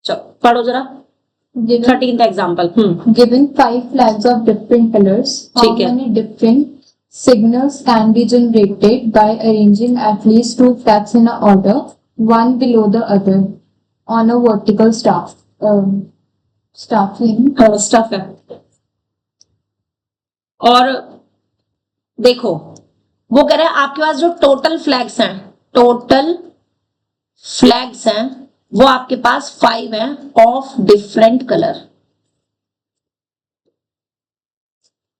चलो पढ़ो जरा Given 13th example. given 5 flags of different colors, how ठीक है। many different signals can be generated by arranging at least 2 flags in a order, one below the other, on a vertical staffing? Stuff है। और देखो वो कह रहा है आपके पास जो टोटल फ्लैग्स हैं वो आपके पास 5 हैं ऑफ डिफरेंट कलर,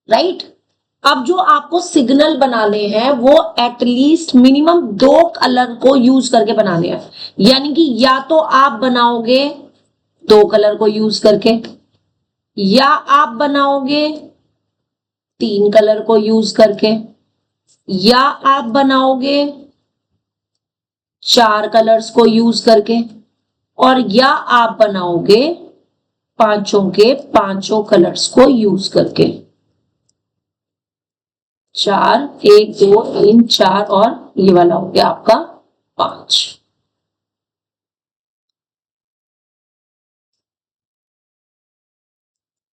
राइट। अब जो आपको सिग्नल बनाने हैं वो एटलीस्ट मिनिमम 2 कलर को यूज करके बनाने हैं, यानी कि या तो आप बनाओगे 2 कलर को यूज करके, या आप बनाओगे 3 कलर को यूज करके, या आप बनाओगे 4 कलर्स को यूज करके, और या आप बनाओगे 5 के 5 कलर्स को यूज करके। 4, 1, 2, 3, 4 और ये वाला हो गया आपका 5।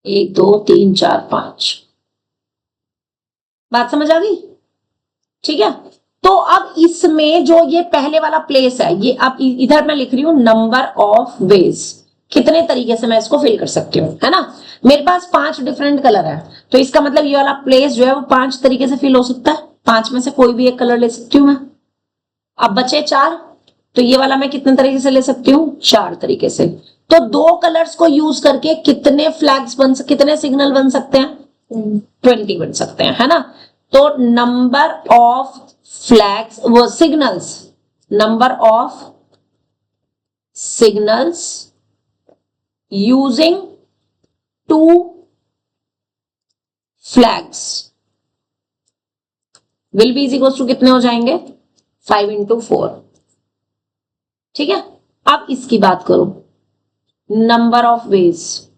एक, 2, 3, 4, 5। बात समझ आ गई? ठीक है। तो अब इसमें जो ये पहले वाला प्लेस है, ये अब इधर मैं लिख रही हूं नंबर ऑफ वेज, कितने तरीके से मैं इसको फिल कर सकती हूँ, है ना। मेरे पास 5 डिफरेंट कलर है, तो इसका मतलब ये वाला प्लेस जो है वो 5 तरीके से फिल हो सकता है। 5 में से कोई भी एक कलर ले सकती हूँ मैं। अब बचे 4, तो ये वाला मैं कितने तरीके से ले सकती हूँ? 4 तरीके से। तो 2 कलर्स को यूज करके कितने फ्लैग्स कितने सिग्नल बन सकते हैं? 20 बन सकते हैं, है ना। तो नंबर ऑफ फ्लैग्स वो signals, number of signals using 2 flags will be equal to कितने हो जाएंगे? 5 into 4। ठीक है। अब इसकी बात करो, नंबर ऑफ वेज,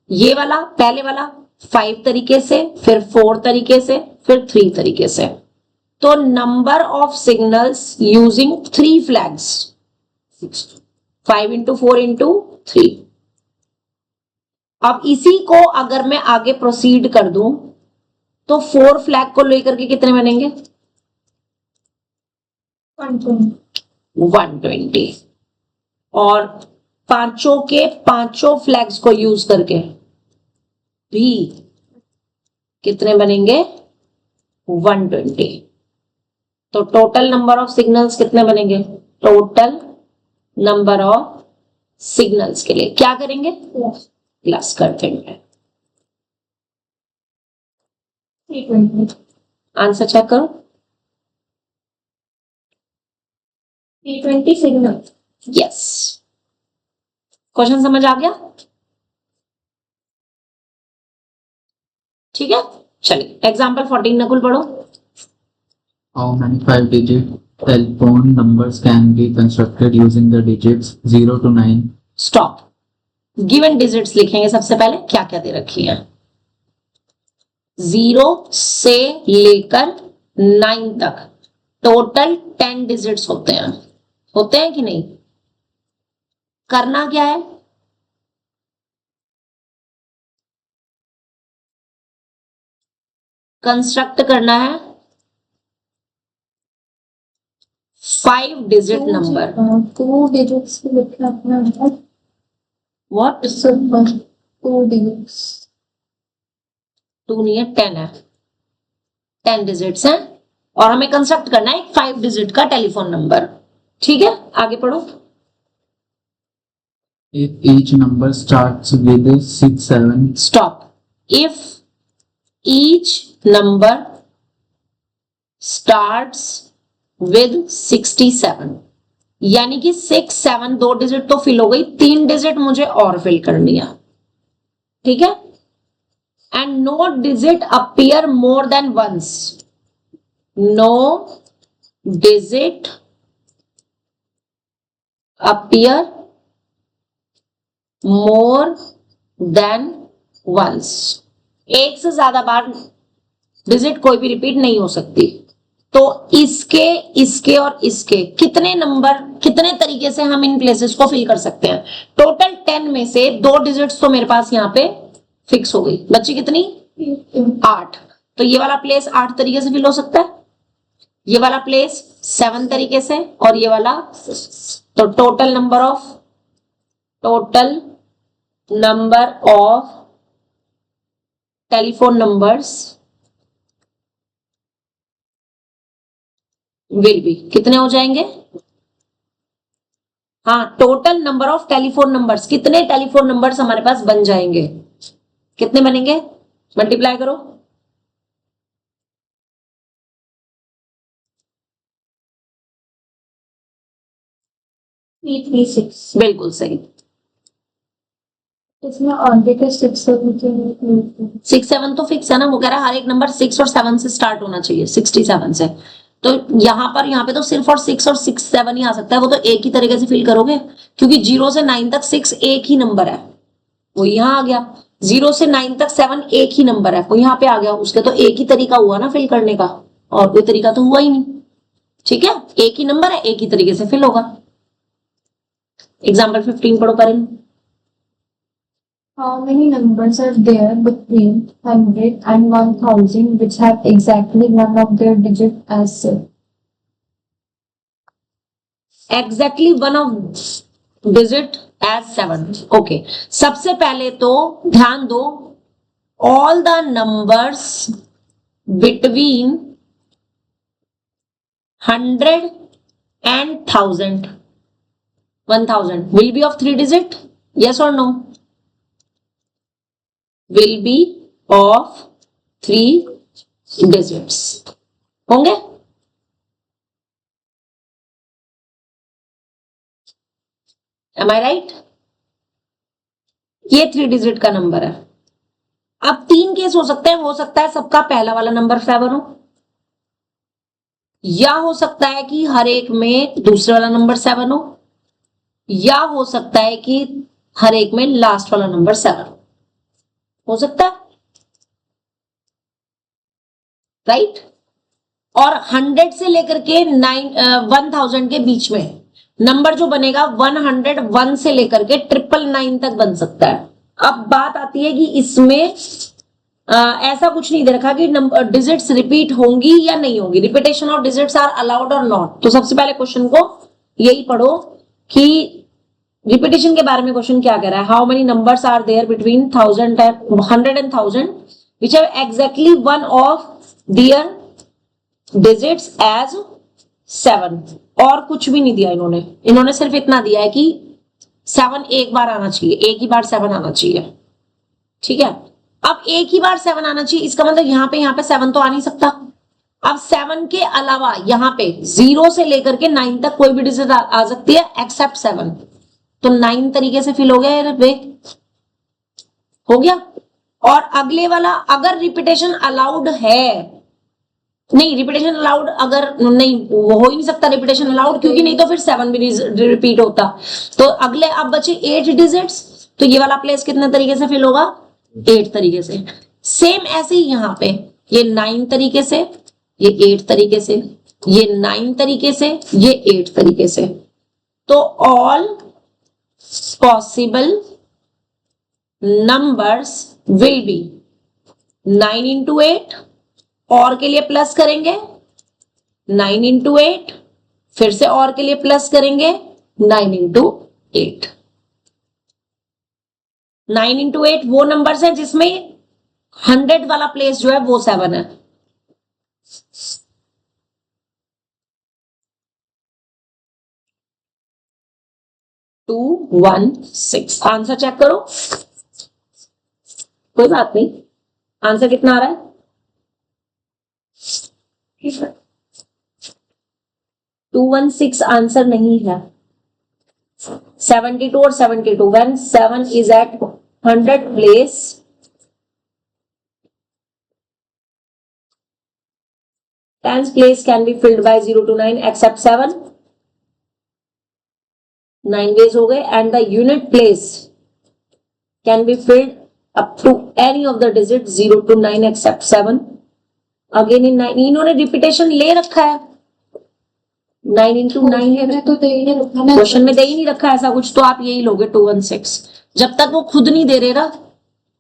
ये वाला पहले वाला 5 तरीके से, फिर 4 तरीके से, फिर 3 तरीके से। तो number of signals using 3 flags 5 into 4 into 3। अब इसी को अगर मैं आगे प्रोसीड कर दूं तो 4 फ्लैग को लेकर के कितने बनेंगे? 120। और 5 के 5 फ्लैग्स को यूज करके भी कितने बनेंगे? 120। तो टोटल नंबर ऑफ सिग्नल्स कितने बनेंगे? टोटल नंबर ऑफ सिग्नल्स के लिए क्या करेंगे? प्लस कर देंगे। आंसर चेक करो। 320 सिग्नल। यस। क्वेश्चन समझ आ गया? ठीक है। चलिए एग्जाम्पल 14 नकुल पढ़ो। How many 5-digit telephone numbers can be constructed using the digits 0 to 9? Stop. Given digits लिखेंगे सबसे पहले, क्या क्या दे रखी है। 0 से लेकर 9 तक टोटल 10 डिजिट्स होते हैं कि नहीं? करना क्या है? कंस्ट्रक्ट करना है 5 डिजिट नंबर। 2 digits लिखना अपना। व्हाट? 2 digits। 2 नहीं है, 10 है। 10 डिजिट्स हैं और हमें कंस्ट्रक्ट करना है एक 5 डिजिट का टेलीफोन नंबर। ठीक है, आगे पढ़ो। If each number starts with 6, 7. Stop. If each number starts with 67, यानी कि 6, 7 2 डिजिट तो फिल हो गई, 3 डिजिट मुझे और फिल करनी है। ठीक है। And no digit appear more than once, no digit appear more than once. एक से ज्यादा बार डिजिट कोई भी रिपीट नहीं हो सकती। तो इसके, इसके और इसके कितने नंबर, कितने तरीके से हम इन प्लेसेस को फिल कर सकते हैं? टोटल 10 में से 2 डिजिट्स तो मेरे पास यहाँ पे फिक्स हो गई, बच्ची कितनी? 8। तो ये वाला प्लेस 8 तरीके से फिल हो सकता है, ये वाला प्लेस 7 तरीके से, और ये वाला, तो total number of telephone numbers will be, कितने हो जाएंगे? हाँ, total number of telephone numbers, कितने टेलीफोन नंबर्स हमारे पास बन जाएंगे? कितने बनेंगे? मल्टीप्लाई करो। बिल्कुल सही। इसमें ऑर्बिट 6 6 7 तो फिक्स है ना, वो कह रहा है हर एक नंबर 6 और 7 से स्टार्ट होना चाहिए, 67 से। तो यहाँ पे तो सिर्फ और 6 और 6 7 ही आ सकता है, वो तो एक ही तरीके से फिल करोगे, क्योंकि 0 से 9 तक 6 एक ही नंबर है, वो यहाँ आ गया। 0 से 9 तक 7 एक ही नंबर है, वो यहाँ पे आ गया, उसके तो एक ही तरीका हुआ ना फिल करने का, और कोई तरीका तो हुआ ही नहीं। ठीक है, एक ही नंबर है, एक ही तरीके से फिल होगा। एग्जाम्पल 15 पढ़ो पर। How many numbers are there between 100 and 1000 which have exactly one of their digit as 7? Exactly one of digit as 7। Okay, सबसे पहले तो ध्यान दो, all the numbers between 100 and 1000 will be of 3 digit, yes or no? Will be of 3 digits होंगे। Am I right? ये 3 digit का number है। अब 3 केस हो सकते हैं, हो सकता है सबका पहला वाला नंबर 7 हो, या हो सकता है कि हर एक में दूसरे वाला नंबर 7 हो, या हो सकता है कि हर एक में लास्ट वाला नंबर 7 हो सकता है, राइट? और 100 से लेकर के 1000 के बीच में नंबर जो बनेगा 101 से लेकर के 999 तक बन सकता है। अब बात आती है कि इसमें ऐसा कुछ नहीं दे रखा कि डिजिट्स रिपीट होंगी या नहीं होंगी, repetition of digits are allowed और नॉट। तो सबसे पहले क्वेश्चन को यही पढ़ो कि रिपीटेशन के बारे में क्वेश्चन क्या कह रहा है। How many numbers are there between 100 and 1000 which have exactly one of their digits as 7। और कुछ भी नहीं दिया इन्होंने सिर्फ इतना दिया है कि 7 एक बार आना चाहिए, एक ही बार 7 आना चाहिए। ठीक है, अब एक ही बार 7 आना चाहिए, इसका मतलब यहाँ पे 7 तो आ नहीं सकता। अब 7 के अलावा यहाँ पे 0 से लेकर के 9 तक कोई भी डिजिट आ सकती है एक्सेप्ट 7। तो 9 तरीके से फिल हो गया वे, हो गया। और अगले वाला अगर रिपीटेशन अलाउड है, नहीं रिपीटेशन अलाउड अगर नहीं, वो हो ही नहीं सकता रिपीटेशन अलाउड, क्योंकि नहीं तो फिर 7 भी रिपीट होता। तो अगले अब बचे 8 डिजिट्स, तो ये वाला प्लेस कितने तरीके से फिल होगा? 8 तरीके से। सेम ऐसे ही यहाँ पे ये 9 तरीके से, ये 8 तरीके से, ये 9 तरीके से, ये 8 तरीके से। तो all possible numbers will be 9 into 8, और के लिए प्लस करेंगे 9 into 8, फिर से और के लिए प्लस करेंगे 9 into 8। 9 into 8 वो नंबर्स हैं जिसमें 100 वाला प्लेस जो है वो 7 है। टू 1 6। आंसर चेक करो, कोई बात नहीं। आंसर कितना आ रहा है? 216 आंसर नहीं है, 72 और 72। when 7 is at 100 place, tens place can be filled by 0 to 9 except 7। 9 ways हो गए, and the unit place can be filled up to any of the digits 0 to 9 except 7। Again in 9, इन्होंने repetition ले रखा है, 9 into 9 है, मैंने तो दे ही नहीं रखा ना, क्वेश्चन में दे ही नहीं रखा ऐसा कुछ, तो आप यही लोगे 216, जब तक वो खुद नहीं दे रहे ना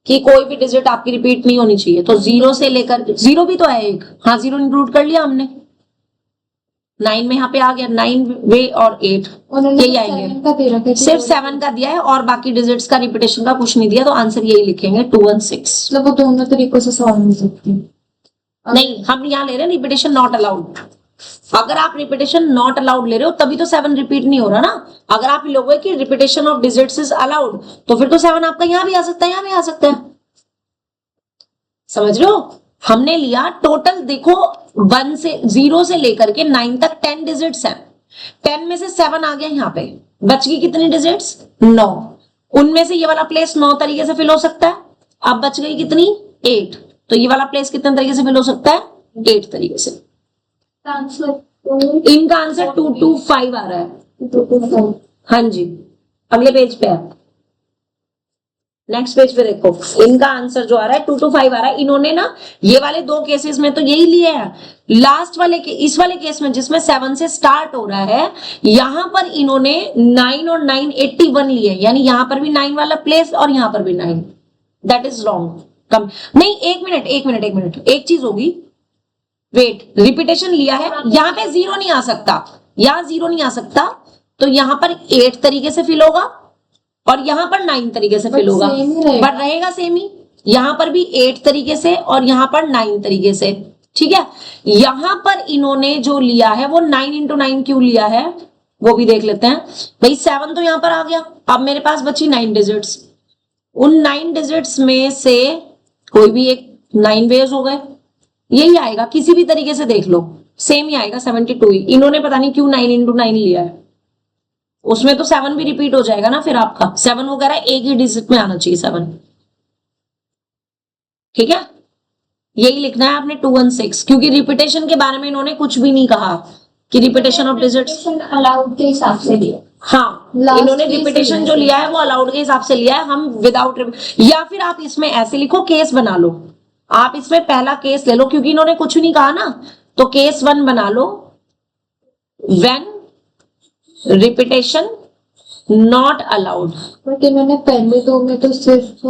कि कोई भी डिजिट आपकी रिपीट नहीं होनी चाहिए। तो 0 से लेकर 0 भी तो है एक, हाँ 0 इंक्लूड कर लिया हमने, 9 में यहाँ पे आ गया 9 वे और 8 उन्होंने यही तो आएंगे, 7 का दे रखा है, सिर्फ 7 का दिया है और बाकी डिजिट्स का रिपीटेशन का कुछ नहीं दिया, तो आंसर यही लिखेंगे 216। मतलब वो दोनों तरीकों से सॉल्व हो सकती है। नहीं, हम यहाँ ले रहे हैं रिपीटेशन नॉट अलाउड। अगर आप रिपीटेशन नॉट अलाउड ले रहे हो तभी तो 7 रिपीट नहीं हो रहा ना। अगर आप लोगे कि repetition of digits is allowed, तो फिर तो 7 आपका यहाँ भी आ सकता है, यहाँ भी आ सकता है। समझ रहे हो? हमने लिया टोटल, देखो 1 से 0 से लेकर के 9 तक 10 डिजिट्स हैं, 10 में से 7 आ गया यहाँ पे, बच गई कितनी डिजिट्स? 9। उनमें से ये वाला प्लेस 9 तरीके से फिल हो सकता है, अब बच गई कितनी? 8। तो ये वाला प्लेस कितने तरीके से फिल हो सकता है? 8 तरीके से। इनका आंसर 225 आ रहा है। हाँ जी, अगले पेज पे है, नेक्स्ट पेज पे देखो, इनका आंसर जो आ रहा है 225 आ रहा है। इन्होंने ना ये वाले दो केसेस में तो यही लिए हैं, लास्ट वाले के इस वाले केस में जिसमें 7 से स्टार्ट हो रहा है, यहां पर इन्होंने 9 और 9 81 लिए, यानी यहां पर भी 9 वाला प्लेस और यहां पर भी 9। That is wrong. कम नहीं, एक मिनट, एक चीज होगी, वेट, रिपीटेशन लिया है, यहां पे 0 नहीं आ सकता, यहां 0 नहीं आ सकता, तो यहां पर 8 तरीके से फिल होगा और यहां पर 9 तरीके से फिल होगा, बट रहेगा सेम ही। यहां पर भी 8 तरीके से और यहां पर 9 तरीके से, ठीक है। यहां पर इन्होंने जो लिया है वो 9 into 9 क्यों लिया है वो भी देख लेते हैं। भाई 7 तो यहां पर आ गया, अब मेरे पास बची 9 डिजिट्स, उन 9 डिजिट्स में से कोई भी एक 9 वेज हो गए, यही आएगा, किसी भी तरीके से देख लो सेम ही आएगा, 72 ही। इन्होंने पता नहीं क्यों 9 into 9 लिया है, उसमें तो 7 भी रिपीट हो जाएगा ना फिर आपका, 7 वो कह रहा है एक ही डिजिट में आना चाहिए 7, ठीक है। यही लिखना है आपने 216, क्योंकि रिपीटेशन के बारे में इन्होंने कुछ भी नहीं कहा कि रिपीटेशन ऑफ डिजिट्स अलाउड के हिसाब से लिया। हाँ, Last इन्होंने case रिपीटेशन जो लिया है वो अलाउड के हिसाब से लिया है, हम विदाउट, या फिर आप इसमें ऐसे लिखो, केस बना लो, आप इसमें पहला केस ले लो, क्योंकि इन्होंने कुछ नहीं कहा ना, तो केस 1 बना लो, when repetition not allowed. But इन्होंने पहले दो में तो सिर्फ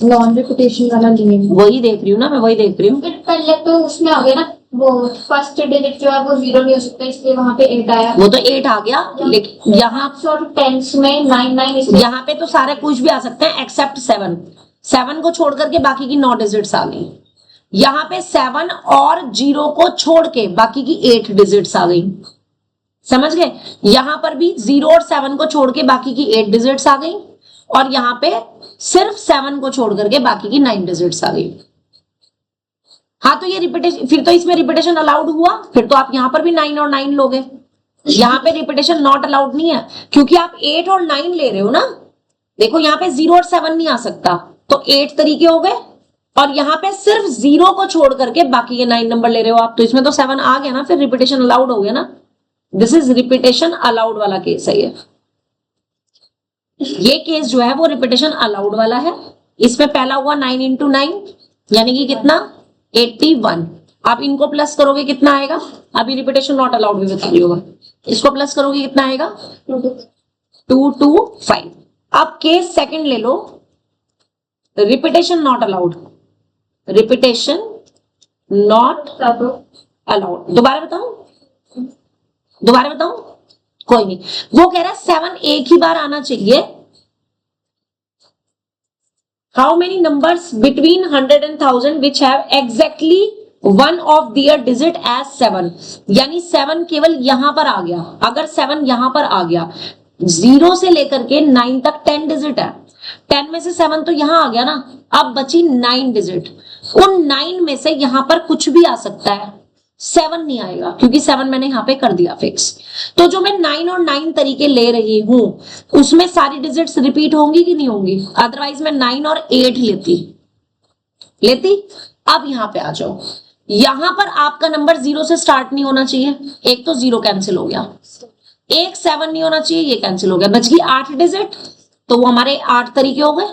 नॉन रिपीटेशन वाला लिए हैं। वही देख रही हूँ ना मैं, वही देख रही हूँ। फिर पहले तो उसमें आ गया ना, वो फर्स्ट डिजिट जो है वो 0 नहीं हो सकता, इसलिए वहां पे 8 आया। वो तो 8 आ गया, लेकिन यहाँ और 10 में 9 इसलिए यहाँ पे तो सारे कुछ भी आ सकते हैं एक्सेप्ट 7। 7 को छोड़ करके बाकी की 9 डिजिट्स आ गई। यहाँ पे 7 और 0 को छोड़ के बाकी की 8 डिजिट्स आ गई, समझ गए। यहां पर भी 0 और 7 को छोड़ के बाकी की 8 डिजिट्स आ गई, और यहां पे सिर्फ 7 को छोड़ करके बाकी की 9 डिजिट्स आ गई। हाँ, तो ये रिपीटेशन, फिर तो इसमें रिपीटेशन अलाउड हुआ, फिर तो आप यहां पर भी 9 और 9 लोगे। यहां पे रिपीटेशन नॉट अलाउड नहीं है, क्योंकि आप 8 और 9 ले रहे हो ना। देखो यहाँ पे 0 और 7 नहीं आ सकता, तो 8 तरीके हो गए, और यहाँ पे सिर्फ 0 को छोड़ करके बाकी के 9 नंबर ले रहे हो आप, तो इसमें तो 7 आ गया ना, फिर रिपीटेशन अलाउड हो गया ना। दिस इज रिपीटेशन अलाउड वाला केस है ये केस जो है वो रिपीटेशन अलाउड वाला है। इसमें पहला हुआ 9 into 9, यानी कि कितना? 81। आप इनको प्लस करोगे कितना आएगा? अभी रिपीटेशन नॉट अलाउड भी बता रही होगा, इसको प्लस करोगे कितना आएगा? 225। अब केस सेकंड ले लो, repetition not allowed, repetition not allowed. दोबारा बताऊं? कोई नहीं, वो कह रहा है 7 एक ही बार आना चाहिए। How many numbers between 100 and 1000 which have exactly one of their digit as 7, यानी 7 केवल यहां पर आ गया। अगर 7 यहां पर आ गया, 0 से लेकर के 9 तक 10 डिजिट है, 10 में से 7 तो यहां आ गया ना, अब बची 9 डिजिट। उन 9 में से यहां पर कुछ भी आ सकता है, 7 नहीं आएगा, क्योंकि 7 मैंने यहां पे कर दिया फिक्स। तो जो मैं 9 और 9 तरीके ले रही हूं, उसमें सारी डिजिट्स रिपीट होंगी कि नहीं होंगी? अदरवाइज मैं 9 और 8 लेती। अब यहां पे आ जाओ, यहां पर आपका नंबर 0 से स्टार्ट नहीं होना चाहिए, एक तो 0 कैंसिल हो गया, एक 7 नहीं होना चाहिए, ये कैंसिल हो गया, बच गई 8 डिजिट। तो वो हमारे 8 तरीके हो गए,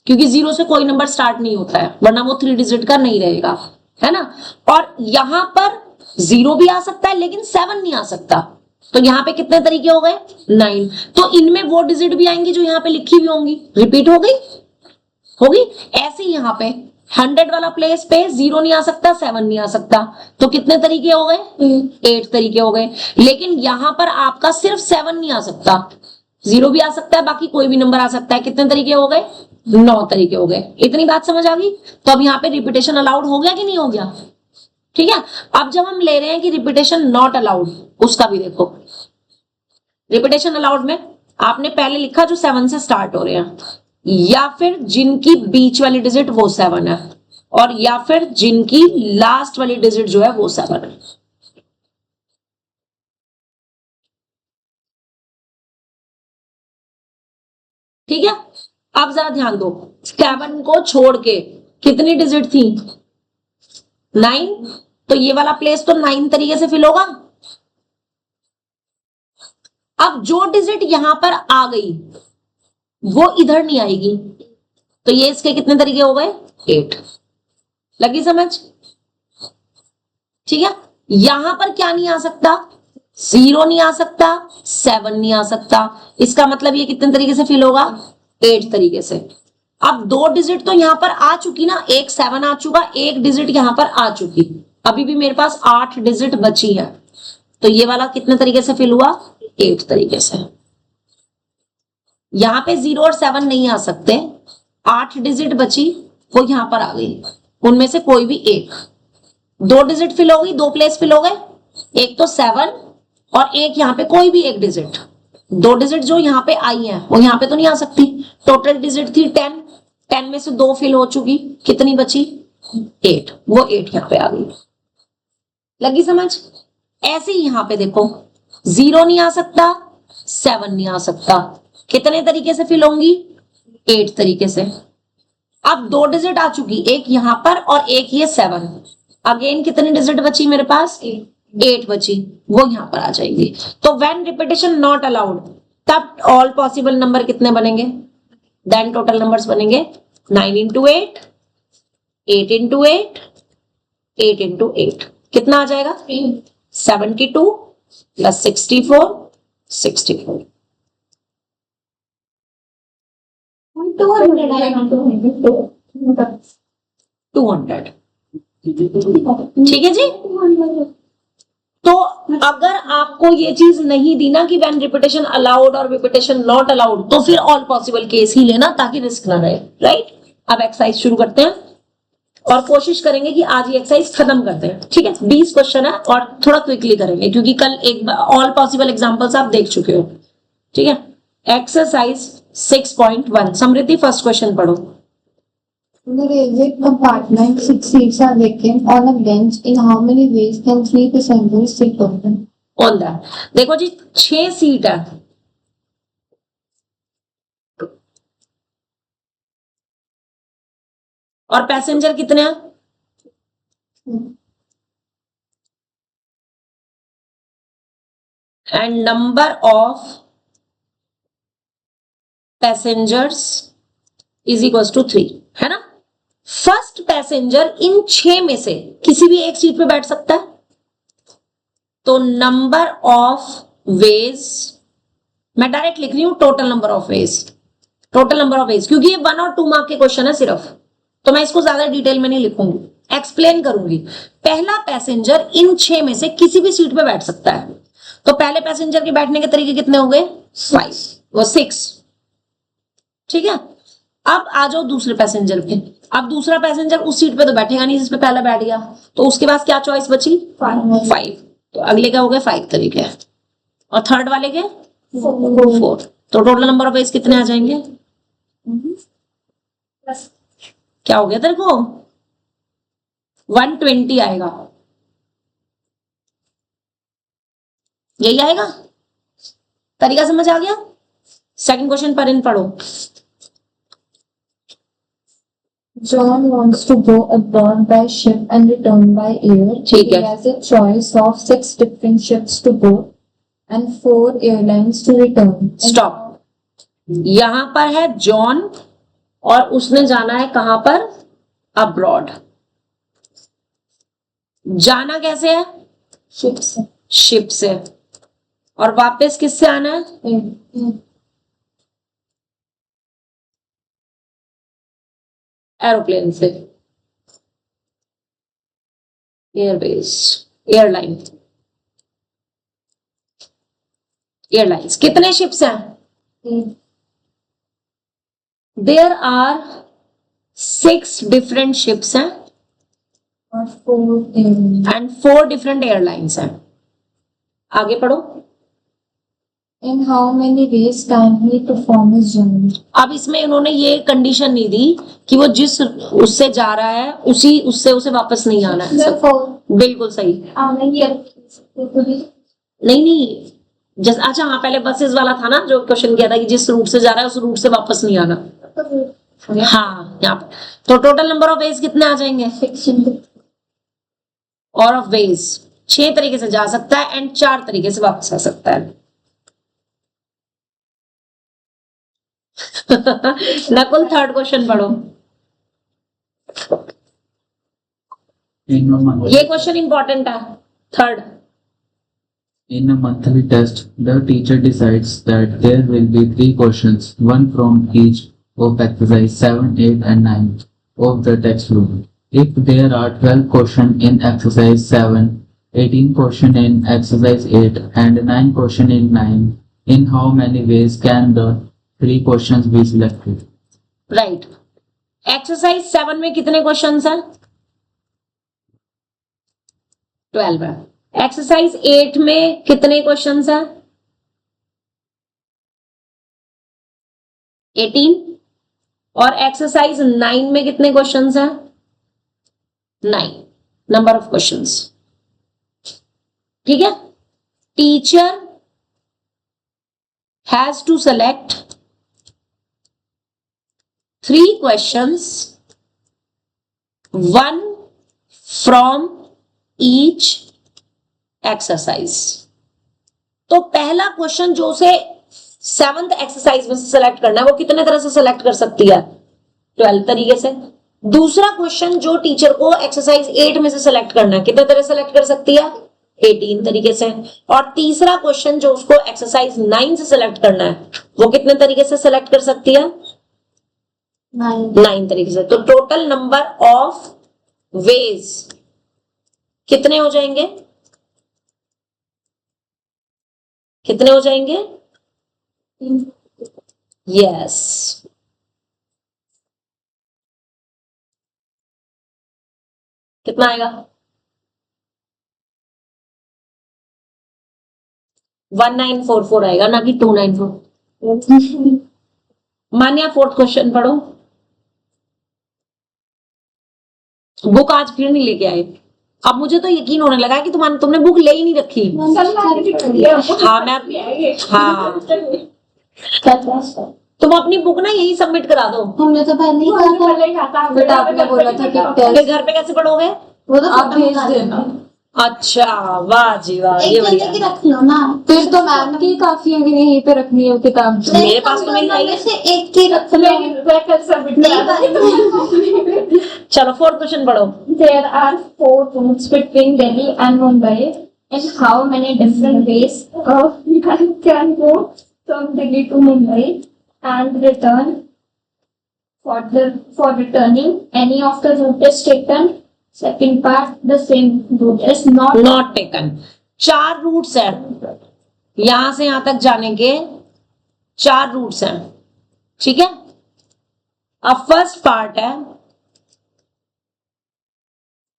क्योंकि 0 से कोई नंबर स्टार्ट नहीं होता है, वरना वो 3 डिजिट का नहीं रहेगा। है ना। और यहां पर 0 भी आ सकता है लेकिन 7 नहीं आ सकता, तो यहां पे कितने तरीके हो गए 9। तो इनमें वो डिजिट भी आएंगी जो यहां पे लिखी हुई होंगी, रिपीट हो गई होगी। ऐसे ही यहां पे 100 वाला प्लेस पे 0 नहीं आ सकता, 7 नहीं आ सकता, तो कितने तरीके हो गए 8 तरीके हो गए। लेकिन यहां पर आपका सिर्फ 7 नहीं आ सकता, 0 भी आ सकता है, बाकी कोई भी नंबर आ सकता है। कितने तरीके हो गए 9 तरीके हो गए। इतनी बात समझ आ गई। तो अब यहाँ पे रिपीटेशन अलाउड हो गया कि नहीं हो गया, ठीक है। अब जब हम ले रहे हैं कि रिपीटेशन नॉट अलाउड, उसका भी देखो। रिपीटेशन अलाउड में आपने पहले लिखा जो 7 से स्टार्ट हो रहे हैं, या फिर जिनकी बीच वाली डिजिट वो 7 है, और या फिर जिनकी लास्ट वाली डिजिट जो है वो 7 है। ठीक है। अब जरा ध्यान दो, 7 को छोड़ के कितनी डिजिट थी 9, तो ये वाला प्लेस तो 9 तरीके से फिल होगा। अब जो डिजिट यहां पर आ गई वो इधर नहीं आएगी, तो ये इसके कितने तरीके हो गए 8। लगी समझ, ठीक है। यहां पर क्या नहीं आ सकता 0 नहीं आ सकता, 7 नहीं आ सकता, इसका मतलब ये कितने तरीके से फिल होगा 8 तरीके से। अब 2 डिजिट तो यहां पर आ चुकी ना, एक 7 आ चुका, एक डिजिट यहां पर आ चुकी, अभी भी मेरे पास 8 डिजिट बची है, तो ये वाला कितने तरीके से फिल हुआ 8 तरीके से। यहां पे 0 और 7 नहीं आ सकते, 8 डिजिट बची वो यहां पर आ गई, उनमें से कोई भी एक। 2 डिजिट फिल हो गई, 2 प्लेस फिल हो गए, एक तो 7 और एक यहां पे कोई भी एक डिजिट। 2 डिजिट जो यहां पे आई हैं वो यहां पे तो नहीं आ सकती। टोटल डिजिट थी 10 में से 2 फिल हो चुकी, कितनी बची 8, वो 8 यहां पे आ गई। लगी समझ। ऐसे ही यहां पे देखो 0 नहीं आ सकता, 7 नहीं आ सकता, कितने तरीके से फिल होंगी 8 तरीके से। अब 2 डिजिट आ चुकी, एक यहां पर और एक ये 7, अगेन कितनी डिजिट बची मेरे पास 8 बची, वो यहां पर आ जाएगी। तो व्हेन रिपीटेशन नॉट अलाउड, तब ऑल पॉसिबल नंबर कितने बनेंगे, देन टोटल नंबर्स बनेंगे 9 into 8, 8 into 8, 8 into 8, कितना आ जाएगा 72 प्लस 64, 64 200। ठीक है जी। तो अगर आपको ये चीज नहीं दी ना कि व्हेन रिपीटेशन अलाउड और रिपीटेशन नॉट अलाउड, तो फिर ऑल पॉसिबल केस ही लेना ताकि रिस्क ना रहे, राइट। अब एक्सरसाइज शुरू करते हैं और कोशिश करेंगे कि आज ये एक्सरसाइज खत्म करते हैं, ठीक है। 20 क्वेश्चन है और थोड़ा क्विकली करेंगे क्योंकि कल एक ऑल पॉसिबल एग्जांपल्स आप देख चुके हो, ठीक है। एक्सरसाइज 6.1, समृद्धि फर्स्ट क्वेश्चन पढ़ो। In a railway compartment, 6 seats are vacant on a bench. In how many ways can 3 passengers sit on them? On that, देखो जी 6 सीट है, और पैसेंजर कितने हैं and number of passengers is equal to 3, है ना। First passenger इन 6 में से किसी भी एक सीट पे बैठ सकता है, तो नंबर ऑफ वेज, मैं डायरेक्ट लिख रही हूं total number of veg, total number of veg, क्योंकि ये 1 और 2 मार्क के क्वेश्चन है सिर्फ, तो मैं इसको ज्यादा डिटेल में नहीं लिखूंगी, एक्सप्लेन करूंगी। पहला पैसेंजर इन 6 में से किसी भी सीट पे बैठ सकता है, तो पहले पैसेंजर के बैठने के तरीके कितने हो गए 5, वो 6, ठीक है। अब आ जाओ दूसरे पैसेंजर पे। अब दूसरा पैसेंजर उस सीट पे तो बैठेगा नहीं जिसपे पहला बैठ गया, तो उसके पास क्या चॉइस बची 5, तो अगले क्या हो गए 5 तरीके, और थर्ड वाले के 4, तो टोटल नंबर ऑफ वेज कितने आ जाएंगे, क्या हो गया तेरे को 120 आएगा, यही आएगा। तरीका समझ आ गया। सेकंड क्वेश्चन पर इन पढ़ो। John wants to go abroad by ship and return by air. ठीक है। He has a choice of 6 different ships to go and 4 airlines to return. Stop, यहां पर है जॉन और उसने जाना है कहां पर अब्रॉड, जाना कैसे है? Ships. शिप से। और वापस किससे आना है? एरोप्लेन से, एयरवेज, एयरलाइन, एयरलाइंस। कितने शिप्स हैं? देयर आर 6 डिफरेंट शिप्स हैं Or 4 एंड 4 डिफरेंट एयरलाइंस हैं। आगे पढ़ो। In how many ways can he perform his journey? अब इसमें उन्होंने ये कंडीशन नहीं दी कि वो जिस उससे जा रहा है उससे उसे वापस नहीं आना है। बिल्कुल सही। नहीं, जैसे अच्छा हाँ, पहले बसेस वाला था ना जो क्वेश्चन किया था कि जिस रूट से जा रहा है उस रूट से वापस नहीं आना। हाँ, यहाँ पे तो टोटल नंबर ऑफ वेज कितने आ जाएंगे? और ऑफ वेज 6 तरीके से जा सकता है एंड 4 तरीके से वापस आ सकता है। नकुल, थर्ड क्वेश्चन पढ़ो। ये क्वेश्चन इंपॉर्टेंट है। Third, In a monthly test, the teacher decides that there will be 3 questions, one from each of exercise 7, 8 and 9 of the textbook. If there are 12 questions in exercise 7, 18 questions in exercise 8 and 9 questions in 9, in how many ways can the 3 questions be selected? Right. Exercise 7 में कितने questions हैं? 12 है। Exercise 8 में कितने questions हैं? 18। और exercise 9 में कितने क्वेश्चंस हैं? 9 नंबर ऑफ क्वेश्चंस। ठीक है। Teacher has to select 3 questions, one from each exercise। तो पहला क्वेश्चन जो उसे 7th एक्सरसाइज में से सेलेक्ट करना है वो कितने तरह से सेलेक्ट कर सकती है? 12 तरीके से। दूसरा क्वेश्चन जो टीचर को एक्सरसाइज 8 में से सेलेक्ट करना है कितने तरह से सेलेक्ट कर सकती है? 18 तरीके से। और तीसरा क्वेश्चन जो उसको एक्सरसाइज 9 से सेलेक्ट करना है वो कितने तरीके से सेलेक्ट कर सकती है? 9 तरीके से। तो टोटल नंबर ऑफ वेज कितने हो जाएंगे? कितने हो जाएंगे? यस। कितना आएगा? 1944 आएगा, ना कि 294। मानिया, 4th क्वेश्चन पढ़ो। बुक आज फिर नहीं लेके आए। अब मुझे तो यकीन होने लगा कि तुमने बुक ले ही नहीं रखी। हाँ, हाँ, तुम अपनी बुक ना यही सबमिट करा दो। हमने तो पहले ही कहा था। बट आपने बोला था कि फिर घर पे कैसे पढ़ोगे? वो तो आप भेज देना। अच्छा, वाह जी वाह, ये बढ़िया। रख लो ना। फिर तो मैम की काफी है, यहीं पे रखनी है किताब। मेरे पास तो मेरी है। से एक की रख लो। चलो 4th क्वेश्चन पढ़ो। There are 4 routes between Delhi and Mumbai. In how many different ways you can go from Delhi to Mumbai and return? For returning, any of the route is taken. Second part, the same route is not taken. 4 roots हैं यहां से यहां तक जाने के। 4 roots हैं, ठीक है। अब फर्स्ट पार्ट है,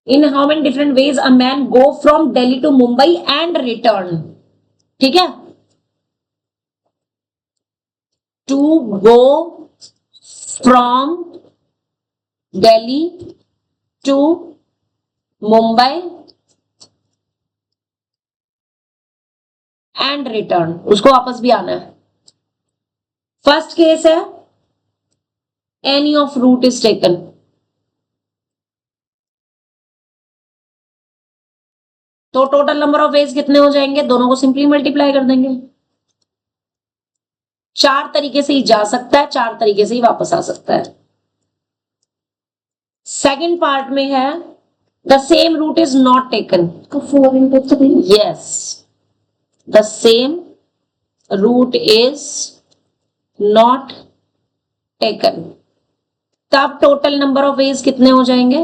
in how many different ways a man go from Delhi to Mumbai and return. ठीक है। To go from Delhi to Mumbai and return, उसको वापस भी आना है। फर्स्ट केस है any of route is taken. तो टोटल नंबर ऑफ वेज कितने हो जाएंगे? दोनों को सिंपली मल्टीप्लाई कर देंगे। 4 तरीके से ही जा सकता है, 4 तरीके से ही वापस आ सकता है। सेकंड पार्ट में है The same route is not taken. 4 into 3. Yes. The same route is not taken. तब टोटल नंबर ऑफ वेज कितने हो जाएंगे?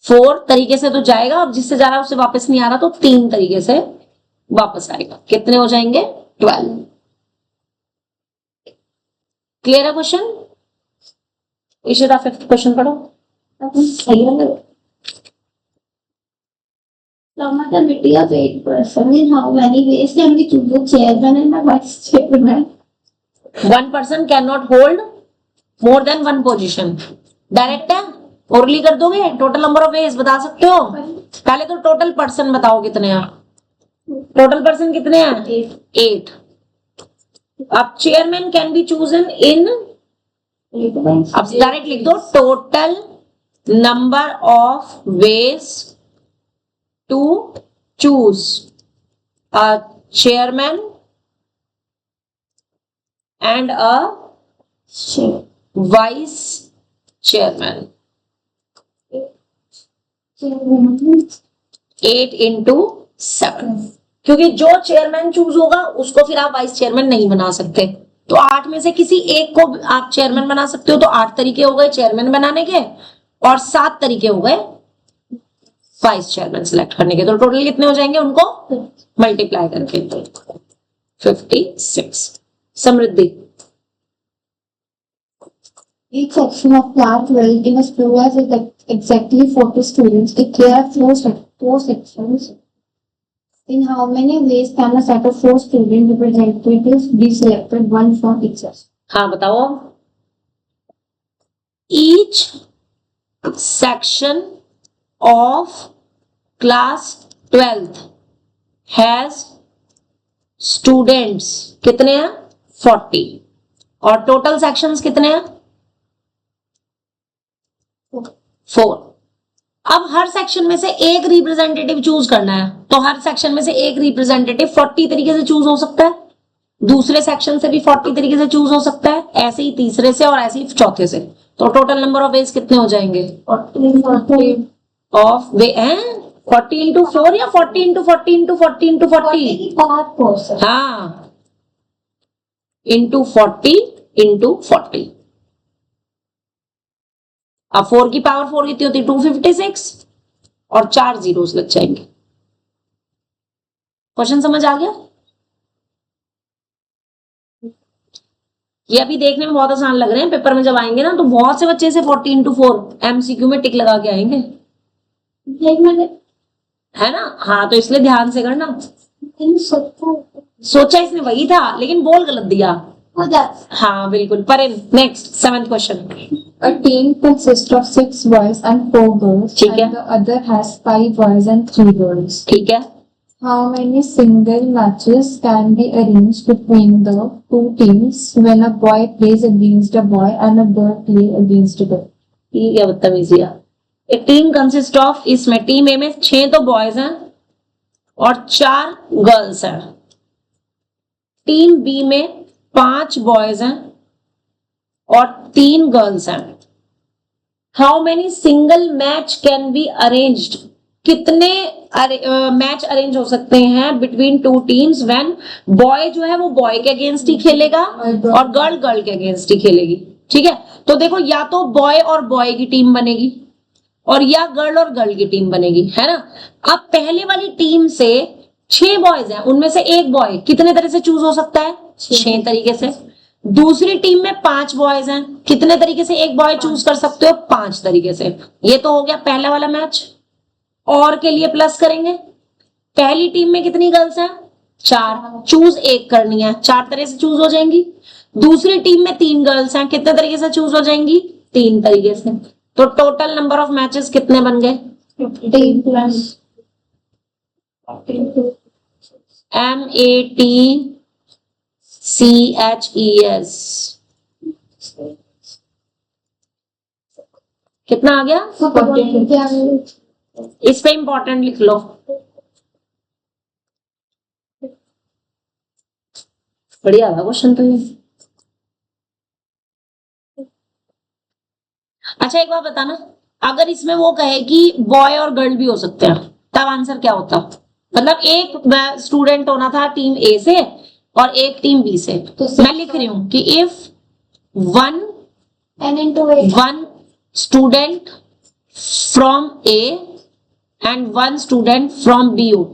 4 तरीके से तो जाएगा, अब जिससे जा रहा है उससे वापस नहीं आ रहा तो 3 तरीके से वापस आएगा. कितने हो जाएंगे? 12. क्लियर है क्वेश्चन? इशिता फिफ्थ क्वेश्चन पढ़ो. सही है. Committee of 8 persons. In how many ways can we choose the chairman and the vice chairman? One person cannot hold more than one position. Direct है, ओरली कर दोगे. टोटल नंबर ऑफ वेज बता सकते हो? पहले तो टोटल पर्सन बताओ कितने हैं. टोटल पर्सन कितने हैं? 8. अब chairman can be chosen in, अब डायरेक्ट लिख दो total number of ways to choose a chairman and a vice chairman. 8 into 7. क्योंकि जो चेयरमैन चूज होगा उसको फिर आप वाइस चेयरमैन नहीं बना सकते. तो 8 में से किसी एक को आप चेयरमैन बना सकते हो. तो 8 तरीके हो गए चेयरमैन बनाने के और 7 तरीके हो गए वाइस चेयरमैन सिलेक्ट करने के. तो टोटल कितने हो जाएंगे उनको मल्टीप्लाई करके? 56. समृद्धि. Each section of class 12 in a school has exactly 40 students. If there are four sections, in how many ways can a set of 4 student representatives be selected, one from each section? हाँ बताओ. Each section of class 12th has students कितने हैं? 40. और total sections कितने हैं? 4. अब हर section में से एक रिप्रेजेंटेटिव चूज करना है. तो हर सेक्शन में से एक रिप्रेजेंटेटिव 40 तरीके से चूज हो सकता है. दूसरे सेक्शन से भी 40 तरीके से चूज हो सकता है. ऐसे ही तीसरे से और ऐसे ही चौथे से. तो टोटल नंबर ऑफ वेज कितने हो जाएंगे? 40 ऑफ वे हैं 40 इंटू 4 या 40 इंटू 40 इंटू 40 इंटू 40. हाँ, इंटू 40 इंटू 40. अब 4 की पावर 4 कितनी होती है? 256 और 4 जीरोस लग जाएंगे. क्वेश्चन समझ आ गया? ये अभी देखने में बहुत आसान लग रहे हैं, पेपर में जब आएंगे ना तो बहुत से बच्चे से 40 इंटू 4 एमसीक्यू में टिक लगा के आएंगे, है ना? हाँ, तो इसलिए ध्यान से करना. सोचा इसने वही था लेकिन बोल गलत दिया. हाँ बिल्कुल. पर next 7th question. A team consists of 6 boys and 4 girls, ठीक है. and the other has 5 boys and 3 girls. ठीक है. How many single matches can be arranged between the 2 teams when a boy plays against a boy and a girl play against a girl? ये क्या बदतमीजी है. एक team consist of, इसमें team ए में 6 तो बॉयज हैं और 4 गर्ल्स हैं. टीम बी में 5 बॉयज हैं और 3 गर्ल्स हैं. How many single match can be arranged? कितने मैच अरेंज हो सकते हैं बिटवीन 2 टीम्स व्हेन बॉय जो है वो बॉय के अगेंस्ट ही खेलेगा और गर्ल गर्ल के अगेंस्ट ही खेलेगी. ठीक है. तो देखो, या तो बॉय और बॉय की टीम बनेगी और या गर्ल और गर्ल की टीम बनेगी, है ना? अब पहले वाली टीम से 6 बॉयज हैं, उनमें से एक बॉय कितने तरह से चूज हो सकता है? 6 तरीके से. दूसरी टीम में 5 बॉयज हैं, कितने तरीके से एक बॉय चूज कर सकते हो? 5 तरीके से. ये तो हो गया पहला वाला मैच. और के लिए प्लस करेंगे. पहली टीम में कितनी गर्ल्स हैं? 4. चूज एक करनी है, 4 तरह से चूज हो जाएंगी. दूसरी टीम में 3 गर्ल्स हैं, कितने तरीके से चूज हो जाएंगी? 3 तरीके से. तो टोटल नंबर ऑफ मैचेस कितने बन गए? 15 plus MATCHES कितना आ गया? 14. इस पे इंपॉर्टेंट लिख लो. बढ़िया था क्वेश्चन तो ये. अच्छा, अच्छा एक बात बताना, अगर इसमें वो कहे कि बॉय और गर्ल भी हो सकते हैं, तब आंसर क्या होता? मतलब एक स्टूडेंट होना था टीम ए से और एक टीम बी से, तो मैं लिख रही हूं कि if one student from A and one student from B हो,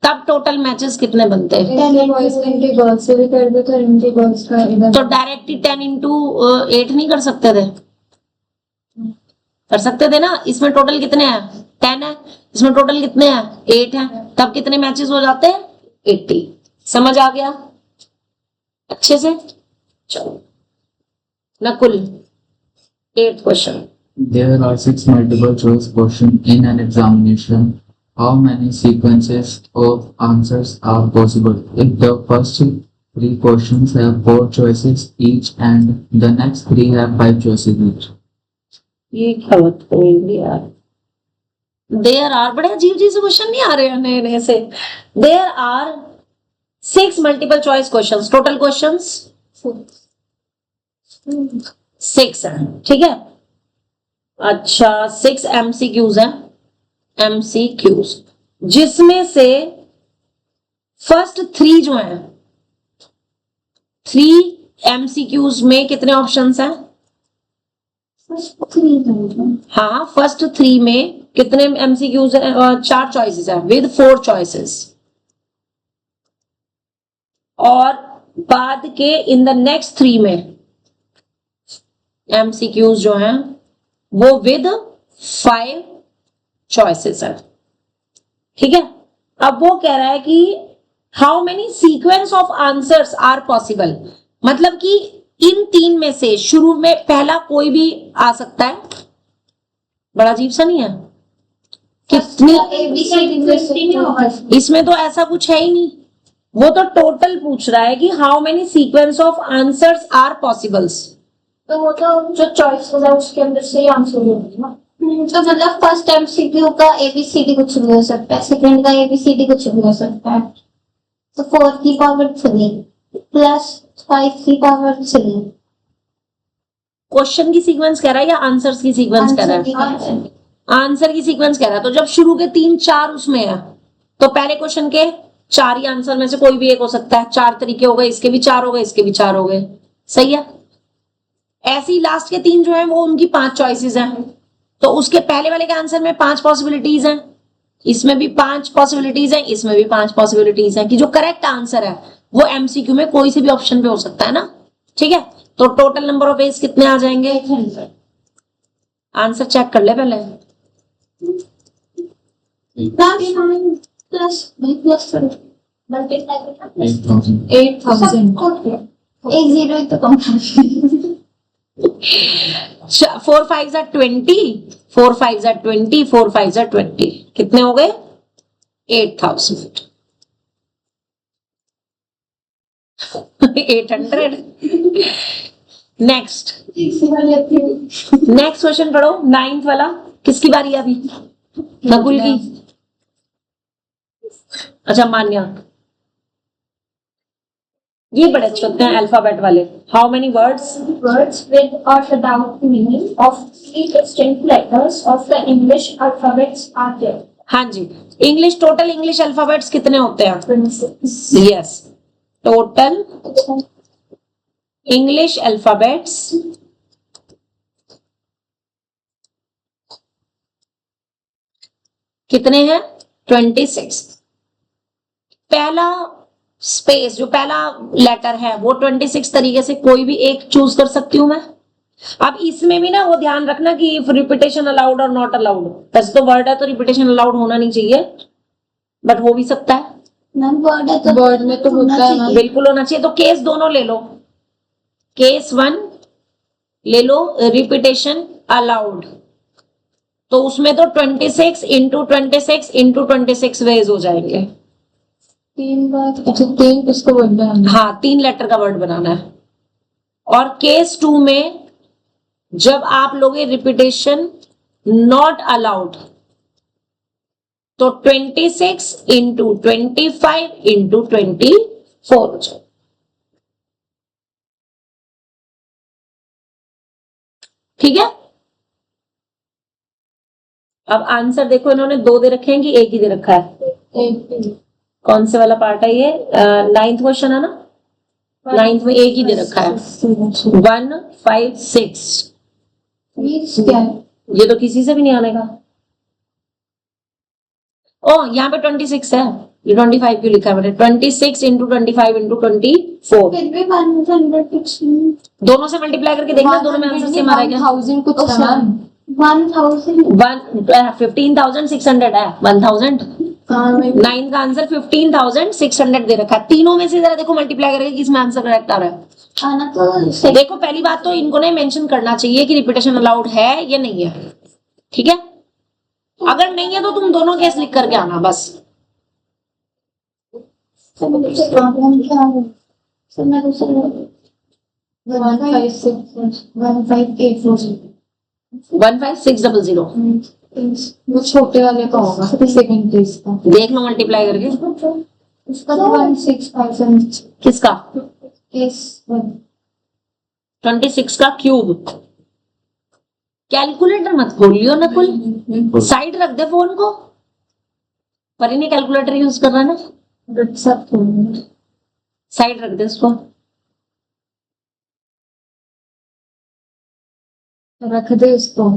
तब टोटल मैचेस कितने बनते हैं? गर्ल्स से भी कर दो तो इनके गर्ल्स का तो डायरेक्ट ही 10 इंटू 8 नहीं कर सकते थे? कर सकते थे ना। इसमें टोटल कितने हैं? 10 है। इसमें टोटल कितने हैं? 8 है। तब कितने मैचेस हो जाते हैं? 80। समझ आ गया अच्छे से? चलो Nakul, 8th question. There are 6 multiple choice questions in an examination. How many sequences of answers are possible if the first 3 questions have 4 choices each and the next 3 have 5 choices each? ये क्या बात होगी यार? देयर आर, बड़े अजीब अजीब से question नहीं आ रहे हैं नए नए से। There are 6 multiple choice questions, total questions 6 हैं, ठीक है। अच्छा 6 एमसीक्यूज हैं, एमसीक्यूज, जिसमें से फर्स्ट 3 जो हैं, 3 एमसीक्यूज में कितने ऑप्शंस हैं? हाँ फर्स्ट 3 में कितने एमसीक्यूज हैं? 4 चॉइसेस हैं विद 4 चॉइसेस, और बाद के इन द नेक्स्ट 3 में एमसीक्यूज जो हैं वो विद 5 चॉइसेस है, ठीक है। अब वो कह रहा है कि how many sequence of answers are possible, मतलब कि इन 3 में से शुरू में पहला कोई भी आ सकता है। बड़ा अजीब सा नहीं है? कितनी, इसमें तो ऐसा कुछ है ही नहीं, वो तो टोटल पूछ रहा है कि how many sequence of answers are possibles. तो वो तो जो चॉइस है उसके अंदर से ही आंसर होगा ना। तो मतलब फर्स्ट एमसीक्यू का एबीसीडी कुछ भी हो सकता है, सेकंड का एबीसीडी कुछ भी हो सकता है, तो 4 की पावर 3 प्लस 5 की पावर 3। क्वेश्चन की सीक्वेंस कह रहा है या आंसर्स की सीक्वेंस कह रहा है? आंसर की सीक्वेंस कह रहा है। तो जब शुरू के 3-4 उसमें है तो पहले क्वेश्चन के 4 ही आंसर में से कोई भी एक हो सकता है। 4 तरीके हो गए, इसके भी 4 हो गए, इसके भी 4 हो गए, सही है। ऐसे ही लास्ट के 3 जो है वो उनकी 5 चॉइसेस हैं, तो उसके पहले वाले के आंसर में 5 पॉसिबिलिटीज हैं, इसमें भी 5 पॉसिबिलिटीज हैं, इसमें भी 5 पॉसिबिलिटीज हैं कि जो करेक्ट आंसर है वो एमसीक्यू में कोई से भी ऑप्शन पे हो सकता है ना, ठीक है। तो टोटल नंबर ऑफ वेज कितने आ जाएंगे? आंसर चेक कर ले पहले। प्लस 8,000. एक जीरो ही तो कम। 4 5s are 20, 4 5s are 20, 4 5s are 20, कितने हो गए? 8,000। 800। नेक्स्ट क्वेश्चन पढ़ो, 9th वाला। किसकी बारी है अभी? नकुल की। अच्छा मान्या, ये बड़े अच्छे होते हैं अल्फाबेट वाले। How many words with or without meaning of 3 distinct letters of the English alphabets are there? हाँ जी, इंग्लिश, टोटल इंग्लिश अल्फाबेट्स कितने होते हैं? 26. यस, टोटल इंग्लिश अल्फाबेट्स कितने हैं? 26। पहला स्पेस, जो पहला लेटर है वो 26 तरीके से कोई भी एक चूज कर सकती हूं मैं। अब इसमें भी ना वो ध्यान रखना कि रिपीटेशन अलाउड और नॉट अलाउड। वैसे तो वर्ड है तो रिपीटेशन अलाउड होना नहीं चाहिए, बट हो भी सकता है। वर्ड है तो वर्ड में तो होता है ना, बिल्कुल होना चाहिए। तो केस दोनों ले लो, केस 1 ले लो, रिपीटेशन अलाउड, तो उसमें तो 26 इंटू 26 इंटू 26 वेज हो जाएंगे। 3 बार, अच्छा 3 उसको वर्ड बनाना। हाँ 3 लेटर का वर्ड बनाना है। और केस 2 में जब आप लोगे रिपीटेशन नॉट अलाउड, तो 26 इंटू 25 इंटू 24 हो जाए। ठीक है, अब आंसर देखो, इन्होंने 2 दे रखे हैं कि 1 ही दे रखा है? कौन से वाला पार्ट है ये? 9th क्वेश्चन है ना? 9th में 1 ही दे रखा है। 1 5 6 क्या है? ये तो किसी से भी नहीं आने का। ओ यहाँ पे 26 है, ये 25 क्यों लिखा है मैंने? 26 इंटू 25 इंटू 24, फिर भी 100 दोनों से मल्टीप्लाई करके देखना, दोनों में आंसर सेम आ रहा है क्या? 1000 कुछ था। 1000 15,600 है। 1000 9 का आंसर 15,600 दे रखा है। तीनों में से जरा देखो मल्टीप्लाई करके किसमें आंसर करेक्ट आ रहा है। आना तो देखो पहली बात तो इनको ने मेंशन करना चाहिए कि रिपीटेशन अलाउड है या नहीं है, ठीक है? अगर नहीं है तो तुम दोनों केस लिख करके आना बस। प्रॉब्लम क्या है? सर मैं दूसरा 156 15600 वो छोटे वाले का होगा, सेकंड केस का। देख लो मल्टीप्लाई करके। उसका तो 16,000 किसका? केस 26 का क्यूब। कैलकुलेटर मत खोलियो ना, कुल साइड रख दे फोन को। पर इन्हें कैलकुलेटर यूज कर रहा है ना, सब साइड रख दे उसको। रख दे उसको।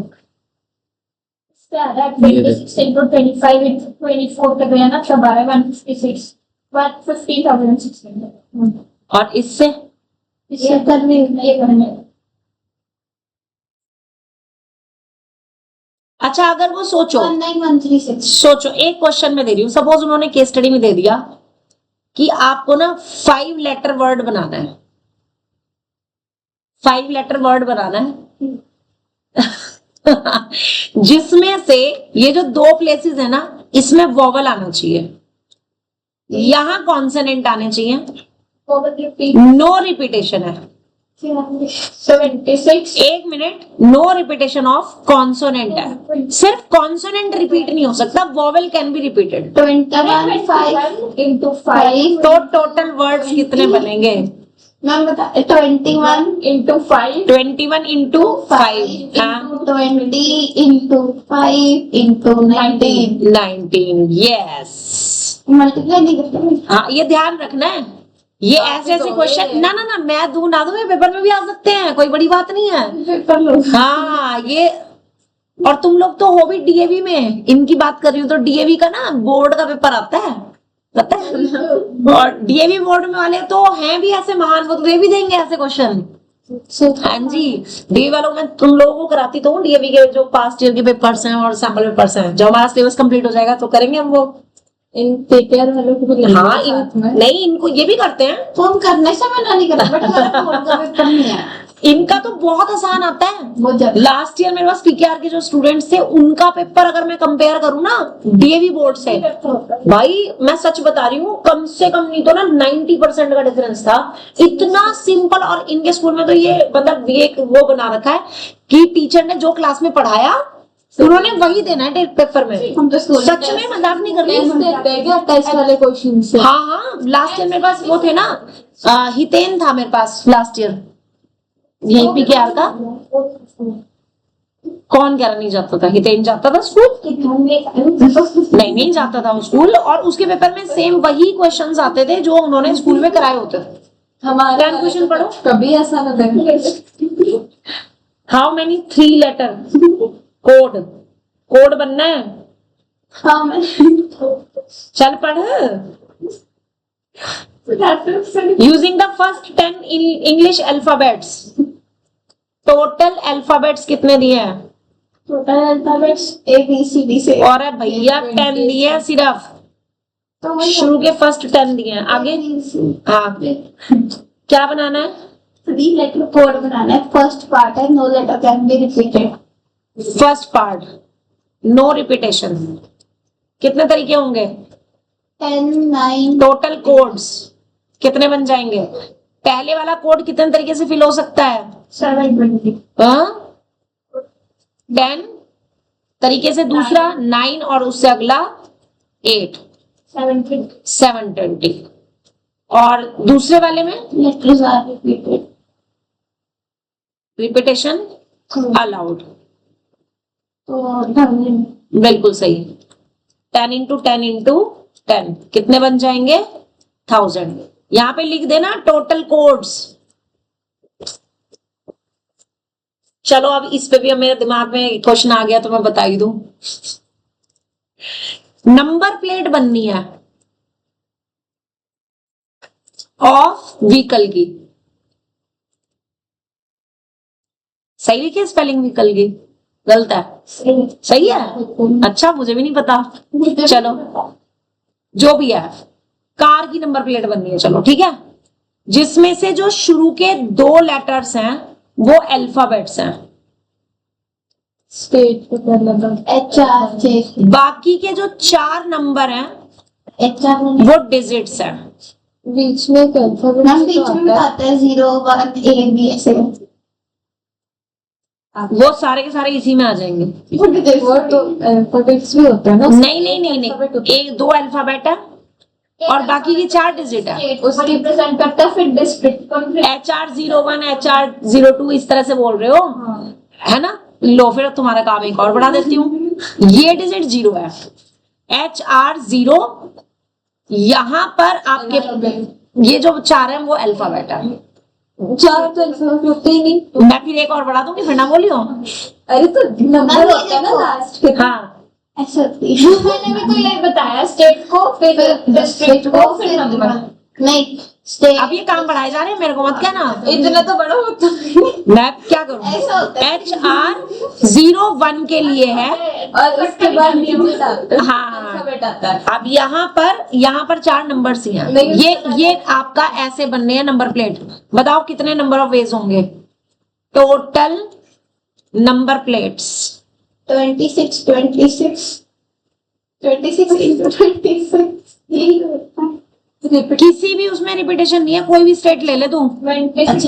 26 into 25 into 24 का गया ना, तब आया 156 15,600। और इससे इससे करने ये करने अच्छा, अगर वो सोचो 19136 सोचो एक क्वेश्चन में दे रही हूँ, सपोज उन्होंने केस स्टडी में दे दिया कि आपको ना 5 लेटर वर्ड बनाना है, 5 लेटर वर्ड बनाना है जिसमें से ये जो 2 प्लेसेस है ना, इसमें वोवल आना चाहिए, यहां कॉन्सोनेंट आने चाहिए, नो रिपीटेशन है। 76 1 minute, no repetition of consonant है, सिर्फ कॉन्सोनेंट रिपीट नहीं हो सकता, vowel can be repeated. 21 into 5 तो टोटल वर्ड्स कितने बनेंगे? मैम बता 21 into 5 21 into 5 20 into 5 into 19 19। Yes, multiply नहीं करते। हाँ ये ध्यान रखना है, ये ऐसे ऐसे क्वेश्चन ना ना ना मैं दूं ना दूं, ये पेपर में भी आ सकते हैं, कोई बड़ी बात नहीं है। कर लो। हाँ ये, और तुम लोग तो हो भी डीएवी में, इनकी बात कर रही हूँ तो डीएवी का ना बोर्ड का पेपर आता है, पता है? और डीएवी बोर्ड में वाले तो हैं भी ऐसे महान, वो तो वे भी देंगे ऐसे क्वेश्चन। हाँ जी, डीएवी वालों में तुम लोगों को कराती तो हूँ, डीएवी के जो पास्ट ईयर के पेपर्स हैं और सैम्पल पेपर्स हैं, जब हमारा सिलेबस कंप्लीट हो जाएगा तो करेंगे हम वो। इन पेपर वालों को भी हाँ नहीं, इनको ये भी करते हैं, तो हम करने से मना नहीं करते, बट हमारा बोर्ड का पेपर नहीं है। इनका तो बहुत आसान आता है। वो जब लास्ट ईयर मेरे पास पीकेआर के जो स्टूडेंट्स थे, उनका पेपर अगर मैं कंपेयर करूँ ना डीएवी बोर्ड से, भाई मैं सच बता रही हूँ, कम से कम नहीं तो ना 90% का डिफरेंस था। इतना सिंपल, और इनके स्कूल में तो ये मतलब ये एक वो बना रखा है कि टीचर ने जो क्लास में पढ़ाया उन्होंने वही देना है पेपर में। हम तो सच में मजाक नहीं कर रही। टेस्ट वाले क्वेश्चन से। हाँ हाँ, लास्ट ईयर मेरे पास वो थे ना, हितेन था मेरे पास लास्ट ईयर, यही पीकेआर का। कौन कह रहा नहीं जाता था? हितेन जाता था स्कूल? नहीं जाता था वो स्कूल, और उसके पेपर में सेम वही क्वेश्चंस आते थे जो उन्होंने स्कूल में कराए होते थे। हमारा क्वेश्चन पढ़ो, कभी ऐसा ना लगे। हाउ मेनी 3 लेटर कोड बनना है। हाँ मैं चल पढ़। Using the first 10 English alphabets, total alphabets कितने दिए हैं? टोटल अल्फाबेट्स ABCD से। और भैया 10 दिए हैं सिर्फ, तो शुरू के फर्स्ट 10 दिए हैं। आगे हाँ, क्या बनाना है? 3 लेटर कोड बनाना है। फर्स्ट पार्ट है no letter can be repeated. First part no repetition, कितने तरीके होंगे? 10 9 टोटल कोड्स कितने बन जाएंगे? पहले वाला कोड कितने तरीके से फिल हो सकता है? 720। 10 तरीके से, दूसरा 9 और उससे अगला 8 720। और दूसरे वाले में letters are repeated, repetition allowed. तो बिल्कुल सही। 10 इंटू 10 इंटू 10 कितने बन जाएंगे? 1000। यहां पे लिख देना टोटल कोड्स। चलो अब इस पे भी अब मेरे दिमाग में क्वेश्चन आ गया तो मैं बता ही दूं। नंबर प्लेट बननी है ऑफ व्हीकल की। सही लिखी है स्पेलिंग व्हीकल की? गलत है? सही है? अच्छा, मुझे भी नहीं पता। चलो जो भी है, कार की नंबर प्लेट बननी है। चलो ठीक है, जिसमें से जो शुरू के 2 लेटर्स हैं वो अल्फाबेट्स हैं, स्टेट को कर लगा HR बाकी के जो 4 नंबर हैं HR वो डिजिट्स हैं। बीच में एक अल्फाबेट मैम बीच में बताता है 0 1 A B ऐसे। वो सारे के सारे इसी में आ जाएंगे। वो तो अल्फाबेट्स भी होता है ना। नहीं नहीं नहीं नहीं, एक 2 अल्फाबेट है और बाकी की 4 डिजिट है। उसको रिप्रेजेंट करता है, फिर डिस्ट्रिक्ट HR01 HR02 इस तरह से बोल रहे हो, है ना? लो फिर तुम्हारा काम एक और बढ़ा देती हूँ। ये डिजिट 0 है, HR0। यहां पर आपके ये जो 4 है वो अल्फाबेट है। 4 तो अल्फाबेट होते ही नहीं। मैं फिर एक और बढ़ा दूंगी, फिर ना बोलियो। अरे तो नंबर होता है ना लास्ट के। हाँ ऐसा मैंने भी तो ये बताया, स्टेट को फिर डिस्ट्रिक्ट को फिर नंबर। नहीं स्टेट। अब ये काम बढ़ाए जा रहे हैं, मेरे को मत कहना। इतना तो बड़ा होता है। मैं क्या करूँ? ऐसा होता है। HR01 के लिए है और उसके बाद डिजिट आता है। हाँ। अल्फाबेट आता है। अब यहाँ पर 4 नंबर्स ही हैं। नहीं, ये आपका ऐसे बनने हैं नंबर प्लेट। बताओ कितने नंबर ऑफ वेज होंगे टोटल नंबर प्लेट्स? 26 into 26 किसी भी उसमें रिपीटेशन नहीं है, कोई भी स्टेट ले ले तू। 26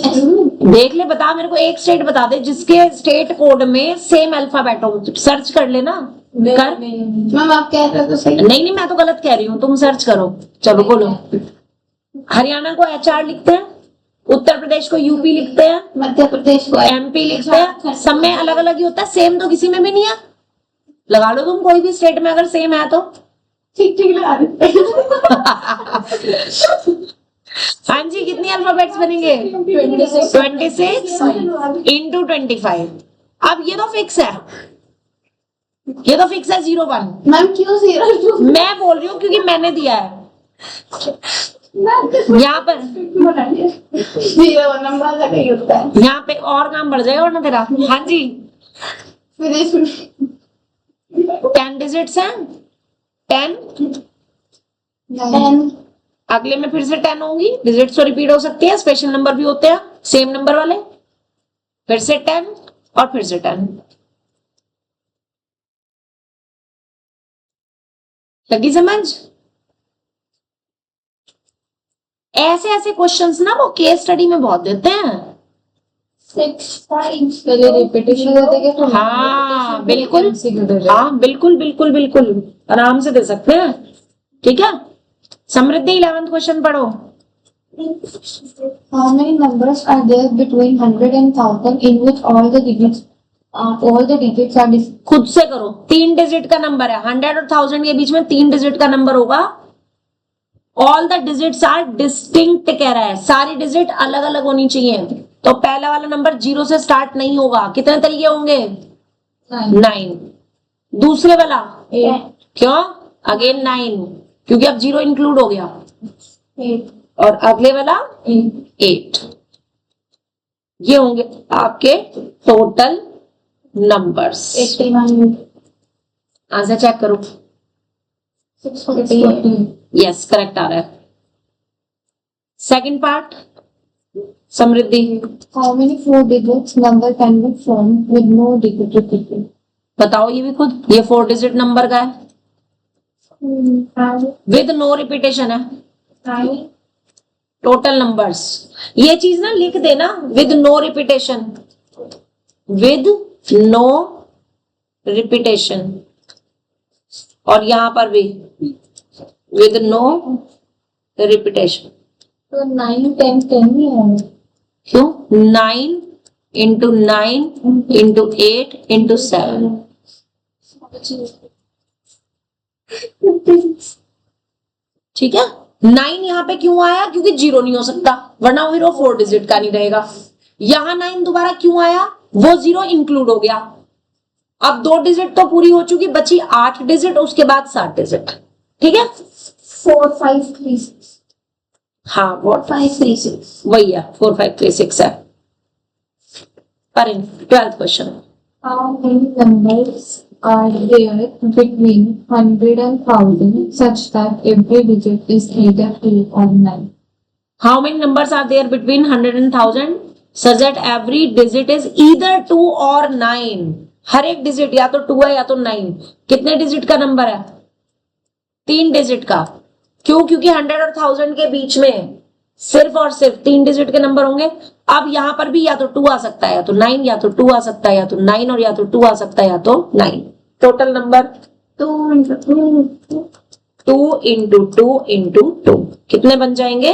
देख ले, बता मेरे को एक स्टेट बता दे जिसके स्टेट कोड में सेम अल्फाबेट हो। सर्च कर लेना। कर। मैम आप कह रहे हो तो सही। नहीं नहीं, मैं तो गलत कह रही हूँ, तुम सर्च करो। चलो बोलो। हरियाणा को HR लिखते हैं, उत्तर प्रदेश को UP लिखते हैं, मध्य प्रदेश को MP लिखते हैं। सब में अलग अलग ही होता है, सेम तो किसी में भी नहीं है। लगा लो तुम कोई भी स्टेट में अगर सेम है तो। ठीक ठीक लगा देते हैं। हाँ जी, कितनी अल्फाबेट्स बनेंगे? 26 इंटू 25। अब ये तो फिक्स है, ये तो फिक्स है 01। मैम क्यों 0 मैं बोल रही हूँ क्योंकि मैंने दिया है यहाँ पर। 0 नंबर का ही होता है। यहाँ पे और काम बढ़ जाएगा ना तेरा। हाँ जी, फिर इसमें 10 डिजिट्स हैं। 10 10 अगले में फिर से 10 होंगी। डिजिट्स तो रिपीट हो सकती है, स्पेशल नंबर भी होते हैं सेम नंबर वाले। फिर से 10 और फिर से 10। लगी समझ? ऐसे ऐसे क्वेश्चंस ना वो केस स्टडी में बहुत देते हैं। 6 times पहले रिपीटेशन दे देंगे तो हाँ बिल्कुल, MCQ दे देंगे। हाँ बिल्कुल बिल्कुल बिल्कुल, आराम से दे सकते हैं। ठीक है, समृद्धि 11th क्वेश्चन पढ़ो। How many numbers are there between 100 and 1000 in which all the digits are खुद से करो। 3 डिजिट का नंबर है, 100 और 1000 के बीच में 3 डिजिट का नंबर होगा। All the digits are distinct कह रहा है, सारी डिजिट अलग अलग होनी चाहिए। तो पहला वाला नंबर 0 से स्टार्ट नहीं होगा। कितने तरीके होंगे? 9। दूसरे वाला क्यों? अगेन 9, क्योंकि अब 0 इंक्लूड हो गया। 8 और अगले वाला 8। ये होंगे आपके टोटल नंबर्स। 81 आंसर चेक करो। 614 यस, करेक्ट आ रहा है। Second part, Samriddhi How many 4 digits number can be formed with no digit repeated? बताओ ये भी खुद। ये 4 डिजिट नंबर का है विद नो रिपीटेशन है। 9 टोटल नंबर्स, ये चीज ना लिख देना, with no repetition, with no repetition. और यहां पर भी विद नो रिपीटेशन। तो 9 10 10 ही है। क्यों? 9 into 9 into 8 into 7। ठीक है, 9 यहाँ पे क्यों आया, क्योंकि 0 नहीं हो सकता, वरना फिर वो 4 डिजिट का नहीं रहेगा। यहां 9 दोबारा क्यों आया, वो 0 इंक्लूड हो गया। अब 2 डिजिट तो पूरी हो चुकी, बची 8 डिजिट, उसके बाद 7 डिजिट। ठीक है, 4 5 3 6 हाँ वो 5 3 6 वही है, 4 5 3 6 है। पर 12th question, How many numbers are there between 100 and 1000 such that every digit is either 2 or 9? How many numbers are there between 100 and 1000 such that every digit is either 2 और 9? हर एक डिजिट या तो 2 है या तो 9। कितने डिजिट का number है, 3 डिजिट का। क्यों, क्योंकि 100 और 1000 के बीच में सिर्फ और सिर्फ 3 डिजिट के नंबर होंगे। अब यहां पर भी या तो 2 आ सकता है या तो 9, या तो 2 आ सकता है या तो 9, और या तो 2 आ सकता है या तो 9। Total number 2 into 2 2 into 2 into 2 कितने बन जाएंगे,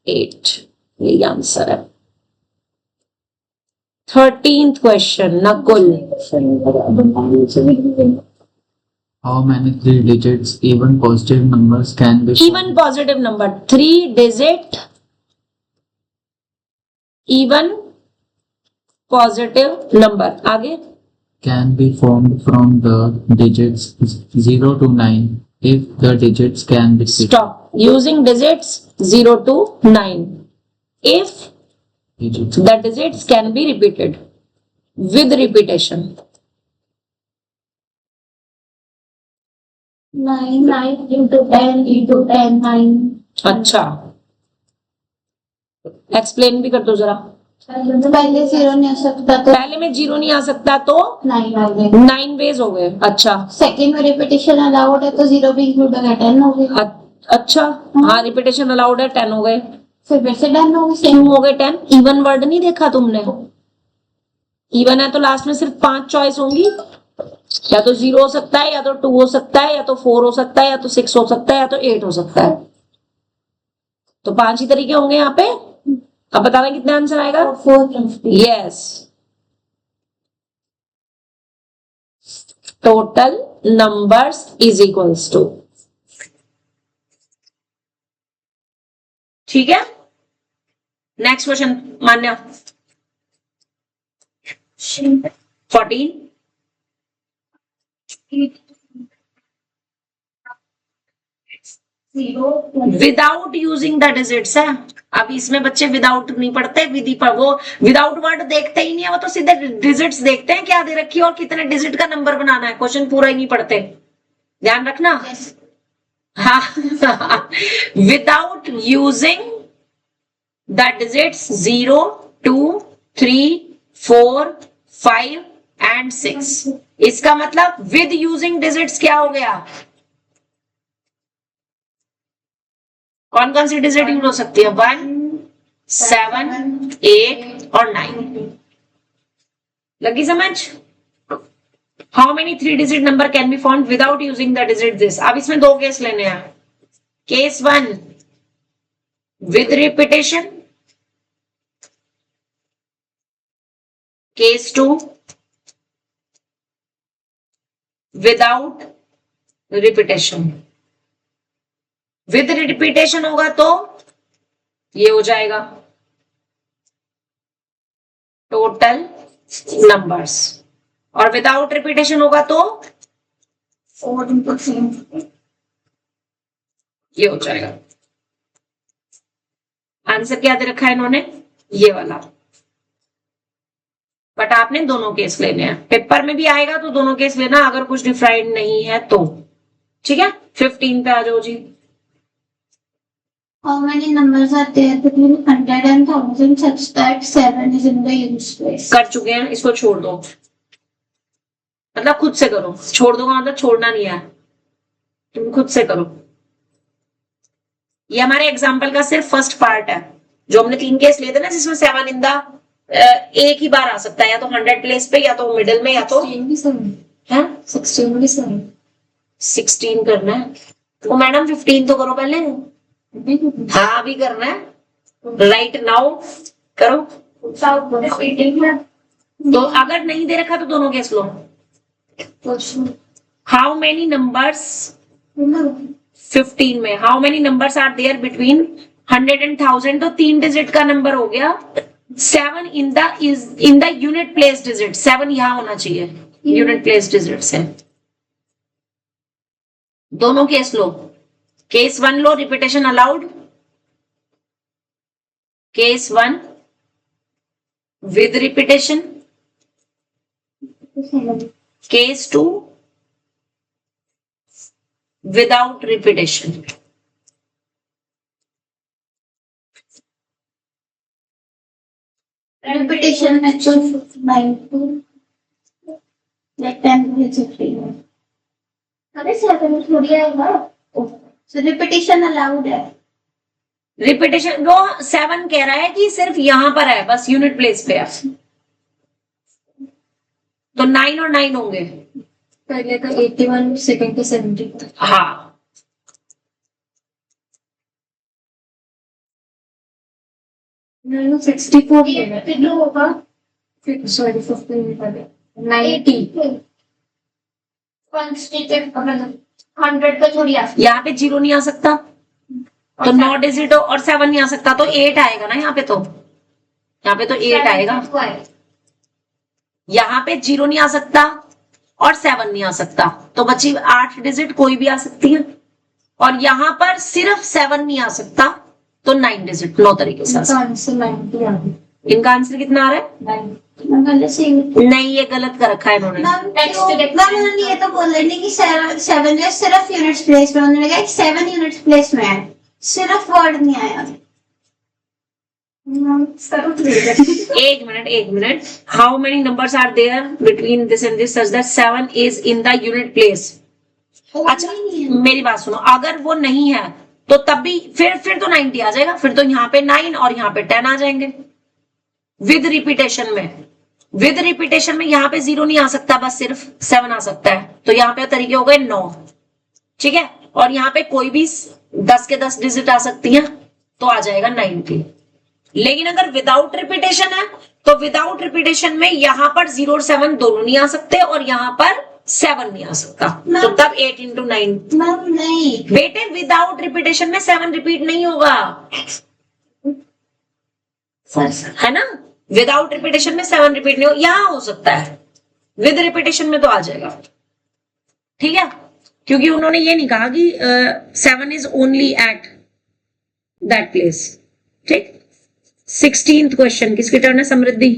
8। यही आंसर है। 13th question, Nakul. How many 3 digits even positive numbers can be even positive number, 3 digit even positive number. आगे, can be formed from the digits 0 to 9 if the digits can be stop using digits 0 to 9 if digits the digits can be repeated with repetition। 9 into 10 into 10 9 अच्छा, explain भी कर दो जरा। पहले 0 नहीं आ सकता तो पहले में 0 नहीं आ सकता तो 9 आ गए। 9 वेज हो गए। अच्छा सेकंड में रिपीटिशन अलाउड है तो 0 भी इंक्लूड होगा 10 हो गए। अच्छा, हाँ रिपीटेशन अलाउड है, 10 हो गए। फिर से 10 हो गए। क्यों हो गए 10? इवन वर्ड नहीं देखा तुमने, इवन है तो लास्ट में सिर्फ 5 चॉइस होंगी, या तो 0 हो सकता है, या तो 2 हो सकता है, या तो 4 हो सकता है, या तो 6 हो सकता है, या तो 8 हो सकता है। तो 5 ही तरीके होंगे यहाँ पे। अब बताना कितने आंसर आएगा। 450 yes, total numbers is equals to, ठीक है। Next question, Manya. 14 without using the digits है। अब इसमें बच्चे विदाउट नहीं पढ़ते, विधि पर वो विदाउट वर्ड देखते ही नहीं है, वो तो सीधे डिजिट्स देखते हैं क्या दे रखी है और कितने डिजिट का नंबर बनाना है, क्वेश्चन पूरा ही नहीं पढ़ते, ध्यान रखना। हाँ without using the digits 0 2 3 4 5 and 6। इसका मतलब विद यूजिंग डिजिट्स क्या हो गया, कौन कौन सी डिजिट यूज हो सकती है, 1 7 8 और 9। लगी समझ। How many 3 digit number can be found without using the digit this. अब इसमें 2 केस लेने हैं। Case 1 with repetition, case 2 without repetition. With repetition होगा तो ये हो जाएगा टोटल नंबर्स, और विदाउट रिपीटेशन होगा तो 4 into 3 ये हो जाएगा। आंसर क्या दे रखा है इन्होंने, ये वाला। बट आपने दोनों केस लेने हैं, पेपर में भी आएगा तो दोनों केस लेना अगर कुछ डिफाइंड नहीं है तो, ठीक है। 15 पे आ जाओ जी। How many numbers are there between 100 and 1000 such that 7 is in the use place? कर चुके हैं, इसको छोड़ दो, मतलब खुद से करो। छोड़ दो का मतलब छोड़ना नहीं है, तुम खुद से करो। ये हमारे एग्जाम्पल का सिर्फ फर्स्ट पार्ट है, जो हमने 3 केस लिए थे ना, जिसमें 7 इन द एक ही बार आ सकता है, या तो 100 प्लेस पे, या तो मिडिल में, या तो 16 करना है। तो मैडम 15 तो करो पहले। हाँ अभी करना है, राइट नाउ करो। तो अगर नहीं दे रखा तो दोनों केस लो। हाउ मेनी नंबर्स 15 में how many numbers are there between 100 and 1000? तो 3 डिजिट का नंबर हो गया। 7 इन द यूनिट प्लेस डिजिट, 7 यहां होना चाहिए यूनिट प्लेस डिजिट से। दोनों case low, case 1 low, repetition allowed, case 1 with repetition, case 2 without repetition. Repetition में जो 9 to like 10 to 15 अरे 7 में थोड़ी आएगा, so repetition allowed है। रिपीटेशन वो 7 कह रहा है कि सिर्फ यहां पर है, बस यूनिट प्लेस पे है, तो 9 और 9 होंगे। पहले का 81 सेकंड का 70 हाँ, नहीं 64 कितना होगा, सॉरी 90 100 का थोड़ी आ, यहाँ पे 0 नहीं आ सकता, तो 9 डिजिट हो, और 7 नहीं आ सकता, तो 8 आएगा ना यहाँ पे, तो यहाँ पे तो 8 आएगा। यहाँ पे 0 नहीं आ सकता और 7 नहीं आ सकता, तो बची 8 डिजिट कोई भी आ सकती है, और यहाँ पर सिर्फ 7 नहीं आ सकता, तो 9 डिजिट 9 तरीके से आ सकता। आंसर 90 आ गया। इनका आंसर कितना आ रहा है? 90 नहीं, ये गलत कर रखा है इन्होंने। उन्होंने ये तो बोल रहे कि 7 जो सिर्फ यूनिट्स प्लेस में, उन्होंने कहा 7 यूनिट्स प्लेस में है, सिर्फ वर्ड नहीं आया। एक minute, how many numbers are there between this and this such that 7 is in the unit place? अच्छा मेरी बात सुनो, अगर वो नहीं है तो तब भी फिर तो 90 आ जाएगा, फिर तो यहाँ पे 9 और यहाँ पे 10 आ जाएंगे। विद रिपीटेशन में यहाँ पे 0 नहीं आ सकता, बस सिर्फ 7 आ सकता है, तो यहाँ पे तरीके हो गए 9, ठीक है, और यहाँ पे कोई भी 10 के 10 डिजिट आ सकती है, तो आ जाएगा 90। लेकिन अगर विदाउट रिपीटेशन है, तो विदाउट रिपीटेशन में यहाँ पर 0 और 7 दोनों नहीं आ सकते, और यहाँ पर 7 नहीं आ सकता, तो तब 8 into 9। नहीं बेटे विदाउट रिपीटेशन में 7 रिपीट नहीं होगा, है ना, विदाउट रिपीटेशन में 7 रिपीट नहीं हो, यहां हो सकता है, विद रिपीटेशन में तो आ जाएगा, ठीक है, क्योंकि उन्होंने ये नहीं कहा कि 7 is only at that place, ठीक। 16th क्वेश्चन किसकी टर्न है? समृद्धि।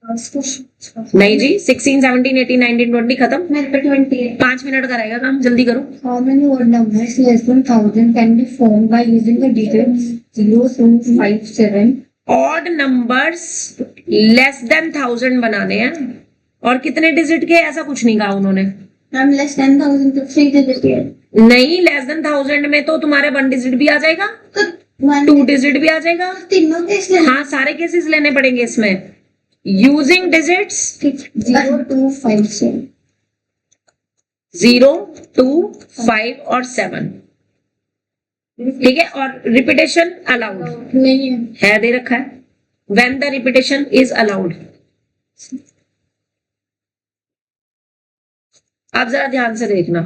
नहीं जी, 16, 17, 18, 19, 20 खत्म। मेरे पे 20 है। 5 मिनट का रहेगा काम, जल्दी करो। How many odd numbers less than 1000 can be formed by using the digits 0, 2, 5, 7? Odd numbers less than 1000 बनाने हैं, और कितने डिजिट के, ऐसा कुछ नहीं कहा उन्होंने। हम less than 1000 तो 3 digit है। नहीं, लेस देन 1000 में तो तुम्हारे 1 डिजिट भी आ जाएगा, तो 2 डिजिट भी आ जाएगा, तीनों केस लेना। हाँ सारे केसेस लेने पड़ेंगे इसमें। Using digits 0, 2, 5, 7। 0, 2, 5 और 7, ठीक है, और रिपीटेशन अलाउड नहीं है, दे रखा है, when the repetition is allowed. आप जरा ध्यान से देखना,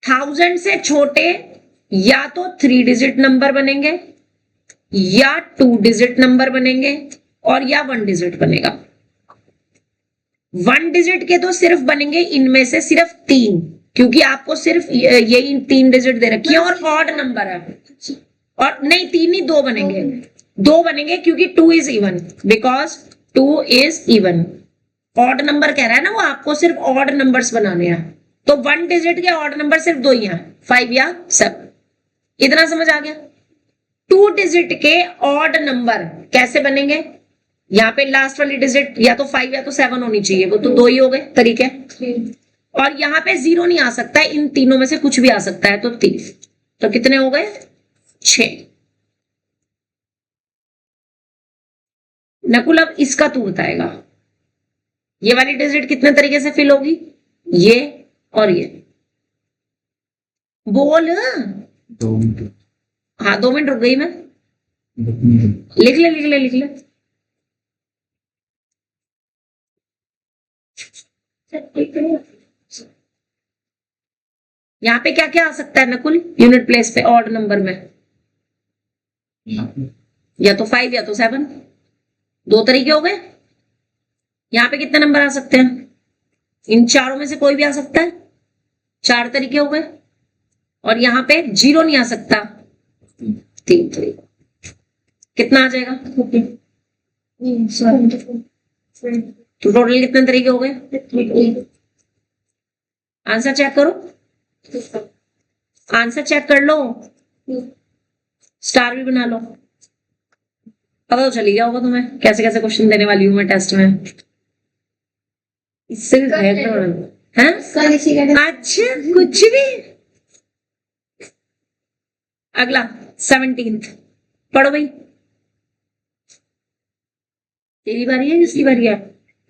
1000 से छोटे या तो 3 डिजिट नंबर बनेंगे, या 2 डिजिट नंबर बनेंगे, और या 1 डिजिट बनेगा। 1 डिजिट के तो सिर्फ बनेंगे इनमें से सिर्फ 3, क्योंकि आपको सिर्फ यही 3 डिजिट दे रखी है, और ऑड नंबर है, और नहीं 3 नहीं 2 बनेंगे, 2 बनेंगे क्योंकि 2 is even, because 2 is even. Odd number कह रहा है ना वो, आपको सिर्फ ऑड नंबर्स बनाने हैं, तो 1 डिजिट के ऑड नंबर सिर्फ 2 ही हैं, 5 या 7। इतना समझ आ गया? 2 डिजिट के ऑड नंबर कैसे बनेंगे? यहाँ पे लास्ट वाली डिजिट या तो 5 या तो 7 होनी चाहिए, वो तो 2 ही हो गए तरीके, और यहाँ पे 0 नहीं आ सकता है, इन तीनों में से कुछ भी आ सकता है, तो 30, तो कितने हो गए? 6। नकुल अब इसका तू बताएगा, ये वाली डिजिट कितने तरीके से फिल होगी? ये और ये बोल। 2 मिनट। हाँ 2 मिनट रुक गई मैं, लिख ले। यहाँ पे क्या क्या आ सकता है नकुल यूनिट प्लेस पे ऑड नंबर में? या तो 5 या तो 7, दो तरीके हो गए। यहाँ पे कितने नंबर आ सकते हैं? इन चारों में से कोई भी आ सकता है, 4 तरीके हो गए। और यहाँ पे 0 नहीं आ सकता, 3 तरीके। कितना आ जाएगा? तो टोटल कितने तरीके हो गए? आंसर चेक करो, आंसर चेक कर लो, स्टार भी बना लो, पता तो चल ही गया होगा तुम्हें कैसे कैसे क्वेश्चन देने वाली हूँ मैं टेस्ट में। इससे भी बेहतर है। अच्छा कुछ भी। अगला 17th पढ़ो भाई। तेरी बारी है किसकी बारी है?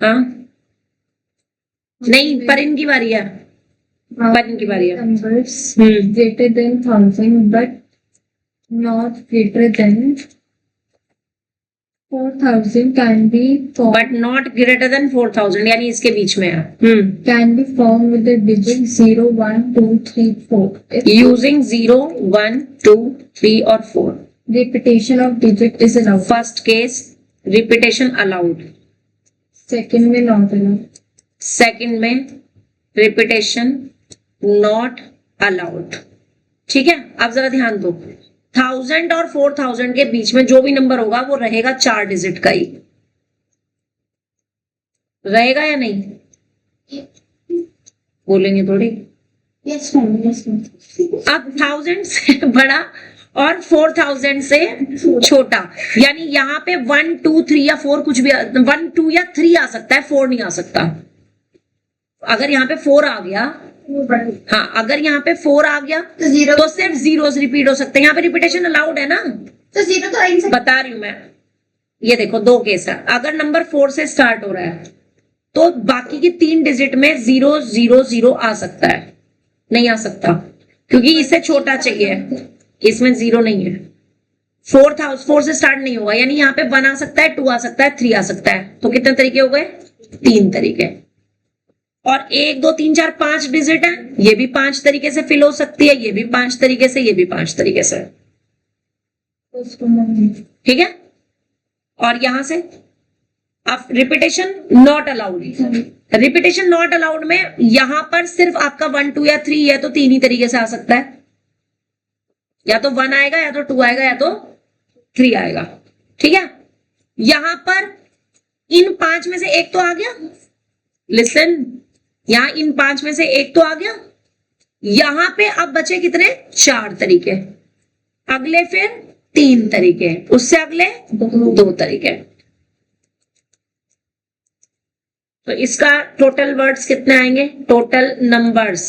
हाँ नहीं, पर इनकी बारी है, पर इनकी बारी है। Numbers greater than 1000 but not greater than 4000 can be formed. But not greater than 4000 यानी इसके बीच में है। Can be formed with the digit 0, 1, 2, 3, 4. If using 0, 1, 2, 3 और 4। repetition of digit is allowed. First case repetition allowed, Second में not allowed. Second में repetition not allowed. ठीक है, अब जरा ध्यान दो, 1000 और 4000 के बीच में जो भी नंबर होगा वो रहेगा 4 डिजिट का ही रहेगा या नहीं? बोलेंगे थोड़ी। Yes, ma'am. Yes, ma'am. अब 1000 से बड़ा और 4000 से छोटा, यानी यहाँ पे 1, 2, 3 या 4 कुछ भी 1, 2 या 3 आ सकता है, 4 नहीं आ सकता। अगर यहाँ पे 4 आ गया, हाँ अगर यहाँ पे 4 आ गया तो सिर्फ जीरोस रिपीट हो सकते हैं। यहाँ पे रिपीटेशन अलाउड है ना, तो 0 तो आ ही नहीं सकता। बता रही हूं मैं। ये देखो 2 केस है, अगर नंबर 4 से स्टार्ट हो रहा है तो बाकी की 3 डिजिट में 0, 0, 0 आ सकता है, नहीं आ सकता क्योंकि इससे छोटा चाहिए, इसमें 0 नहीं है। 4 से स्टार्ट नहीं होगा, यानी यहाँ पे 1 आ सकता है, 2 आ सकता है, 3 आ सकता है। तो कितने तरीके हो गए? 3 तरीके। और 1, 2, 3, 4, 5 डिजिट है, ये भी 5 तरीके से फिल हो सकती है, ये भी 5 तरीके से, ये भी 5 तरीके से। ठीक है, और यहां से अब repetition not allowed. Repetition not allowed में यहां पर सिर्फ आपका 1, 2 या 3 है तो 3 ही तरीके से आ सकता है, या तो 1 आएगा, या तो 2 आएगा, या तो 3 आएगा। ठीक है, यहां पर इन 5 में से एक तो आ गया, लिसन, यहां इन 5 में से एक तो आ गया, यहां पे अब बचे कितने? 4 तरीके, अगले फिर 3 तरीके, उससे अगले 2 तरीके। तो इसका टोटल वर्ड्स कितने आएंगे? टोटल नंबर्स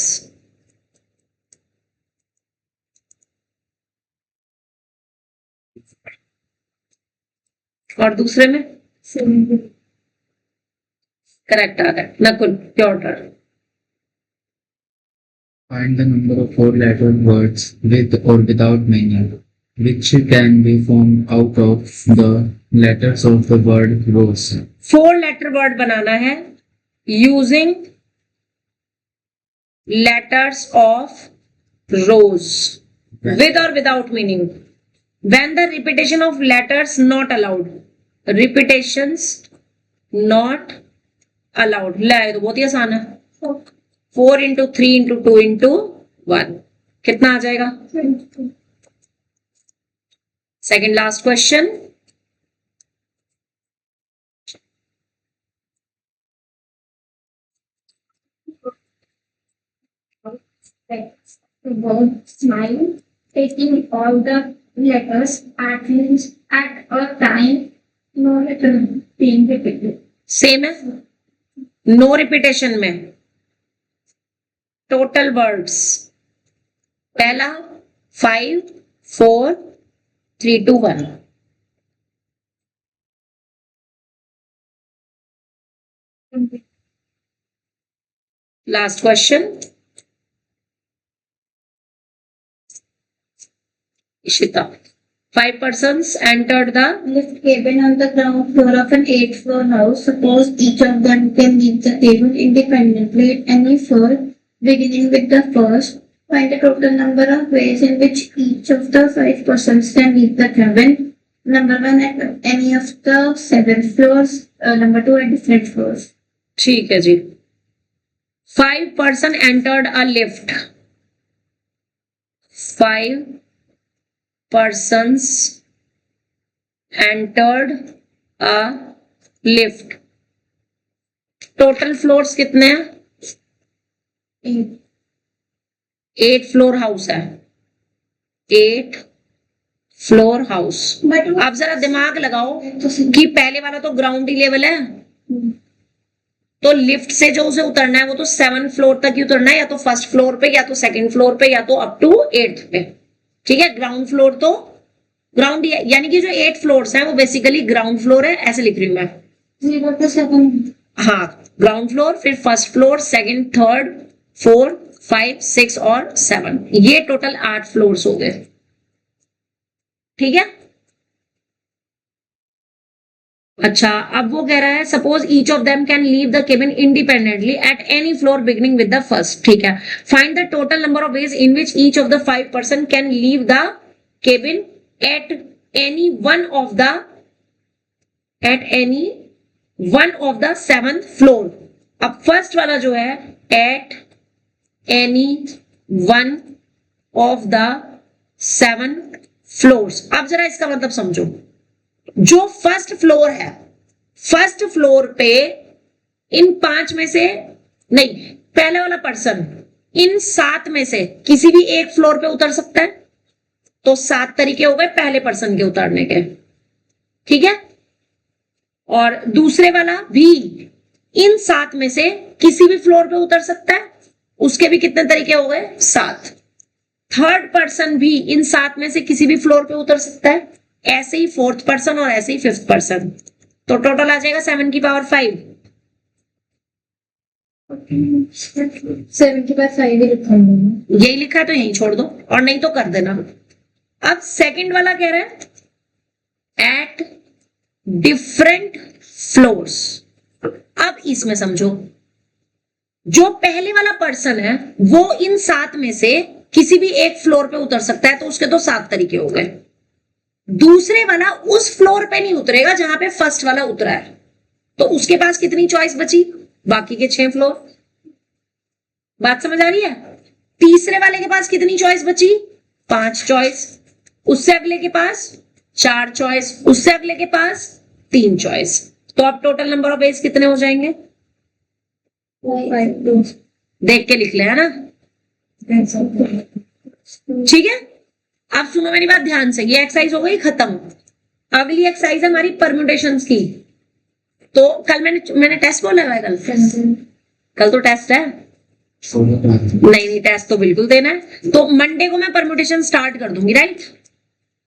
और दूसरे में करेक्ट आ रहा है। Nakul your turn. Find the number of 4-letter words with or without meaning, which can be formed out of the letters of the word rose. 4 letter word बनाना है using letters of rose with or without meaning. When the repetition of letters not allowed, repetitions not allowed. ले तो बहुत ही आसान है, 4 into 3 into 2 into 1 कितना आ जाएगा? Second last question. The word smile, taking all the letters at least at a time, no letter being repeated. Same है, no repetition में total words. पहला 5, 4, 3, 2, 1। Last question Ishita. 5 persons entered the Lift cabin on the ground floor of an 8th floor house. Suppose each of them can leave the table independently at any floor, beginning with the first. Find the total number of ways in which each of the 5 persons can leave the cabin. Number 1 at any of the 7 floors. Number 2 at different floors. ठीक है जी. 5 person entered a lift. 5 persons entered a lift. Total floors कितने हैं? 8 floor house है. 8 floor house. आप जरा दिमाग लगाओ कि पहले वाला तो ग्राउंड ही लेवल है, तो लिफ्ट से जो उसे उतरना है वो तो 7 फ्लोर तक ही उतरना है, या तो फर्स्ट फ्लोर पे या तो सेकंड फ्लोर पे या तो अप टू 8th पे. ठीक है. ग्राउंड फ्लोर तो ग्राउंड यानी कि जो 8 फ्लोर्स हैं वो बेसिकली ग्राउंड फ्लोर है, ऐसे लिख रही हूं मैं. 0 to 7. हाँ, ग्राउंड फ्लोर, फिर फर्स्ट फ्लोर, सेकंड, थर्ड, 4, 5, 6 और 7. ये टोटल 8 फ्लोर्स हो गए. ठीक है. अच्छा, अब वो कह रहा है suppose each of them can leave the cabin independently at any floor beginning with the first. ठीक है. Find the total number of ways in which each of the 5 person can leave the cabin at any one of the 7th floor. अब first वाला जो है at any one of the 7 floors. अब जरा इसका मतलब समझो. जो फर्स्ट फ्लोर है, फर्स्ट फ्लोर पे इन 5 में से नहीं, पहले वाला पर्सन इन 7 में से किसी भी एक फ्लोर पे उतर सकता है. तो 7 तरीके हो गए पहले पर्सन के उतरने के. ठीक है. और दूसरे वाला भी इन 7 में से किसी भी फ्लोर पे उतर सकता है, उसके भी कितने तरीके हो गए? 7. थर्ड पर्सन भी इन 7 में से किसी भी फ्लोर पे उतर सकता है, ऐसे ही 4th पर्सन और ऐसे ही 5th पर्सन. तो टोटल आ जाएगा 7 की पावर 5. 7 की पावर 5 ही लिखा है. यही लिखा है तो यही छोड़ दो, और नहीं तो कर देना. अब सेकंड वाला कह रहा है एट डिफरेंट फ्लोर्स. अब इसमें समझो, जो पहले वाला पर्सन है वो इन 7 में से किसी भी एक फ्लोर पे उतर सकता है, तो उसके तो 7 तरीके हो गए. दूसरे वाला उस फ्लोर पे नहीं उतरेगा जहां पे फर्स्ट वाला उतरा है, तो उसके पास कितनी चॉइस बची? बाकी के 6 फ्लोर. बात समझ आ रही है? तीसरे वाले के पास कितनी चॉइस बची? 5 चॉइस. उससे अगले के पास 4 चॉइस. उससे अगले के पास 3 चॉइस. तो अब टोटल नंबर ऑफ वेज कितने हो जाएंगे? 5. देख के लिख ले, है ना? ठीक है. अब सुनो मेरी बात ध्यान से. ये एक्सरसाइज हो गई खत्म. अगली एक्सरसाइज हमारी परम्यूटेशंस की. तो कल मैंने टेस्ट बोला है. कल तो टेस्ट है. नहीं, टेस्ट तो बिल्कुल देना है. तो मंडे को मैं परम्यूटेशन स्टार्ट कर दूंगी, राइट?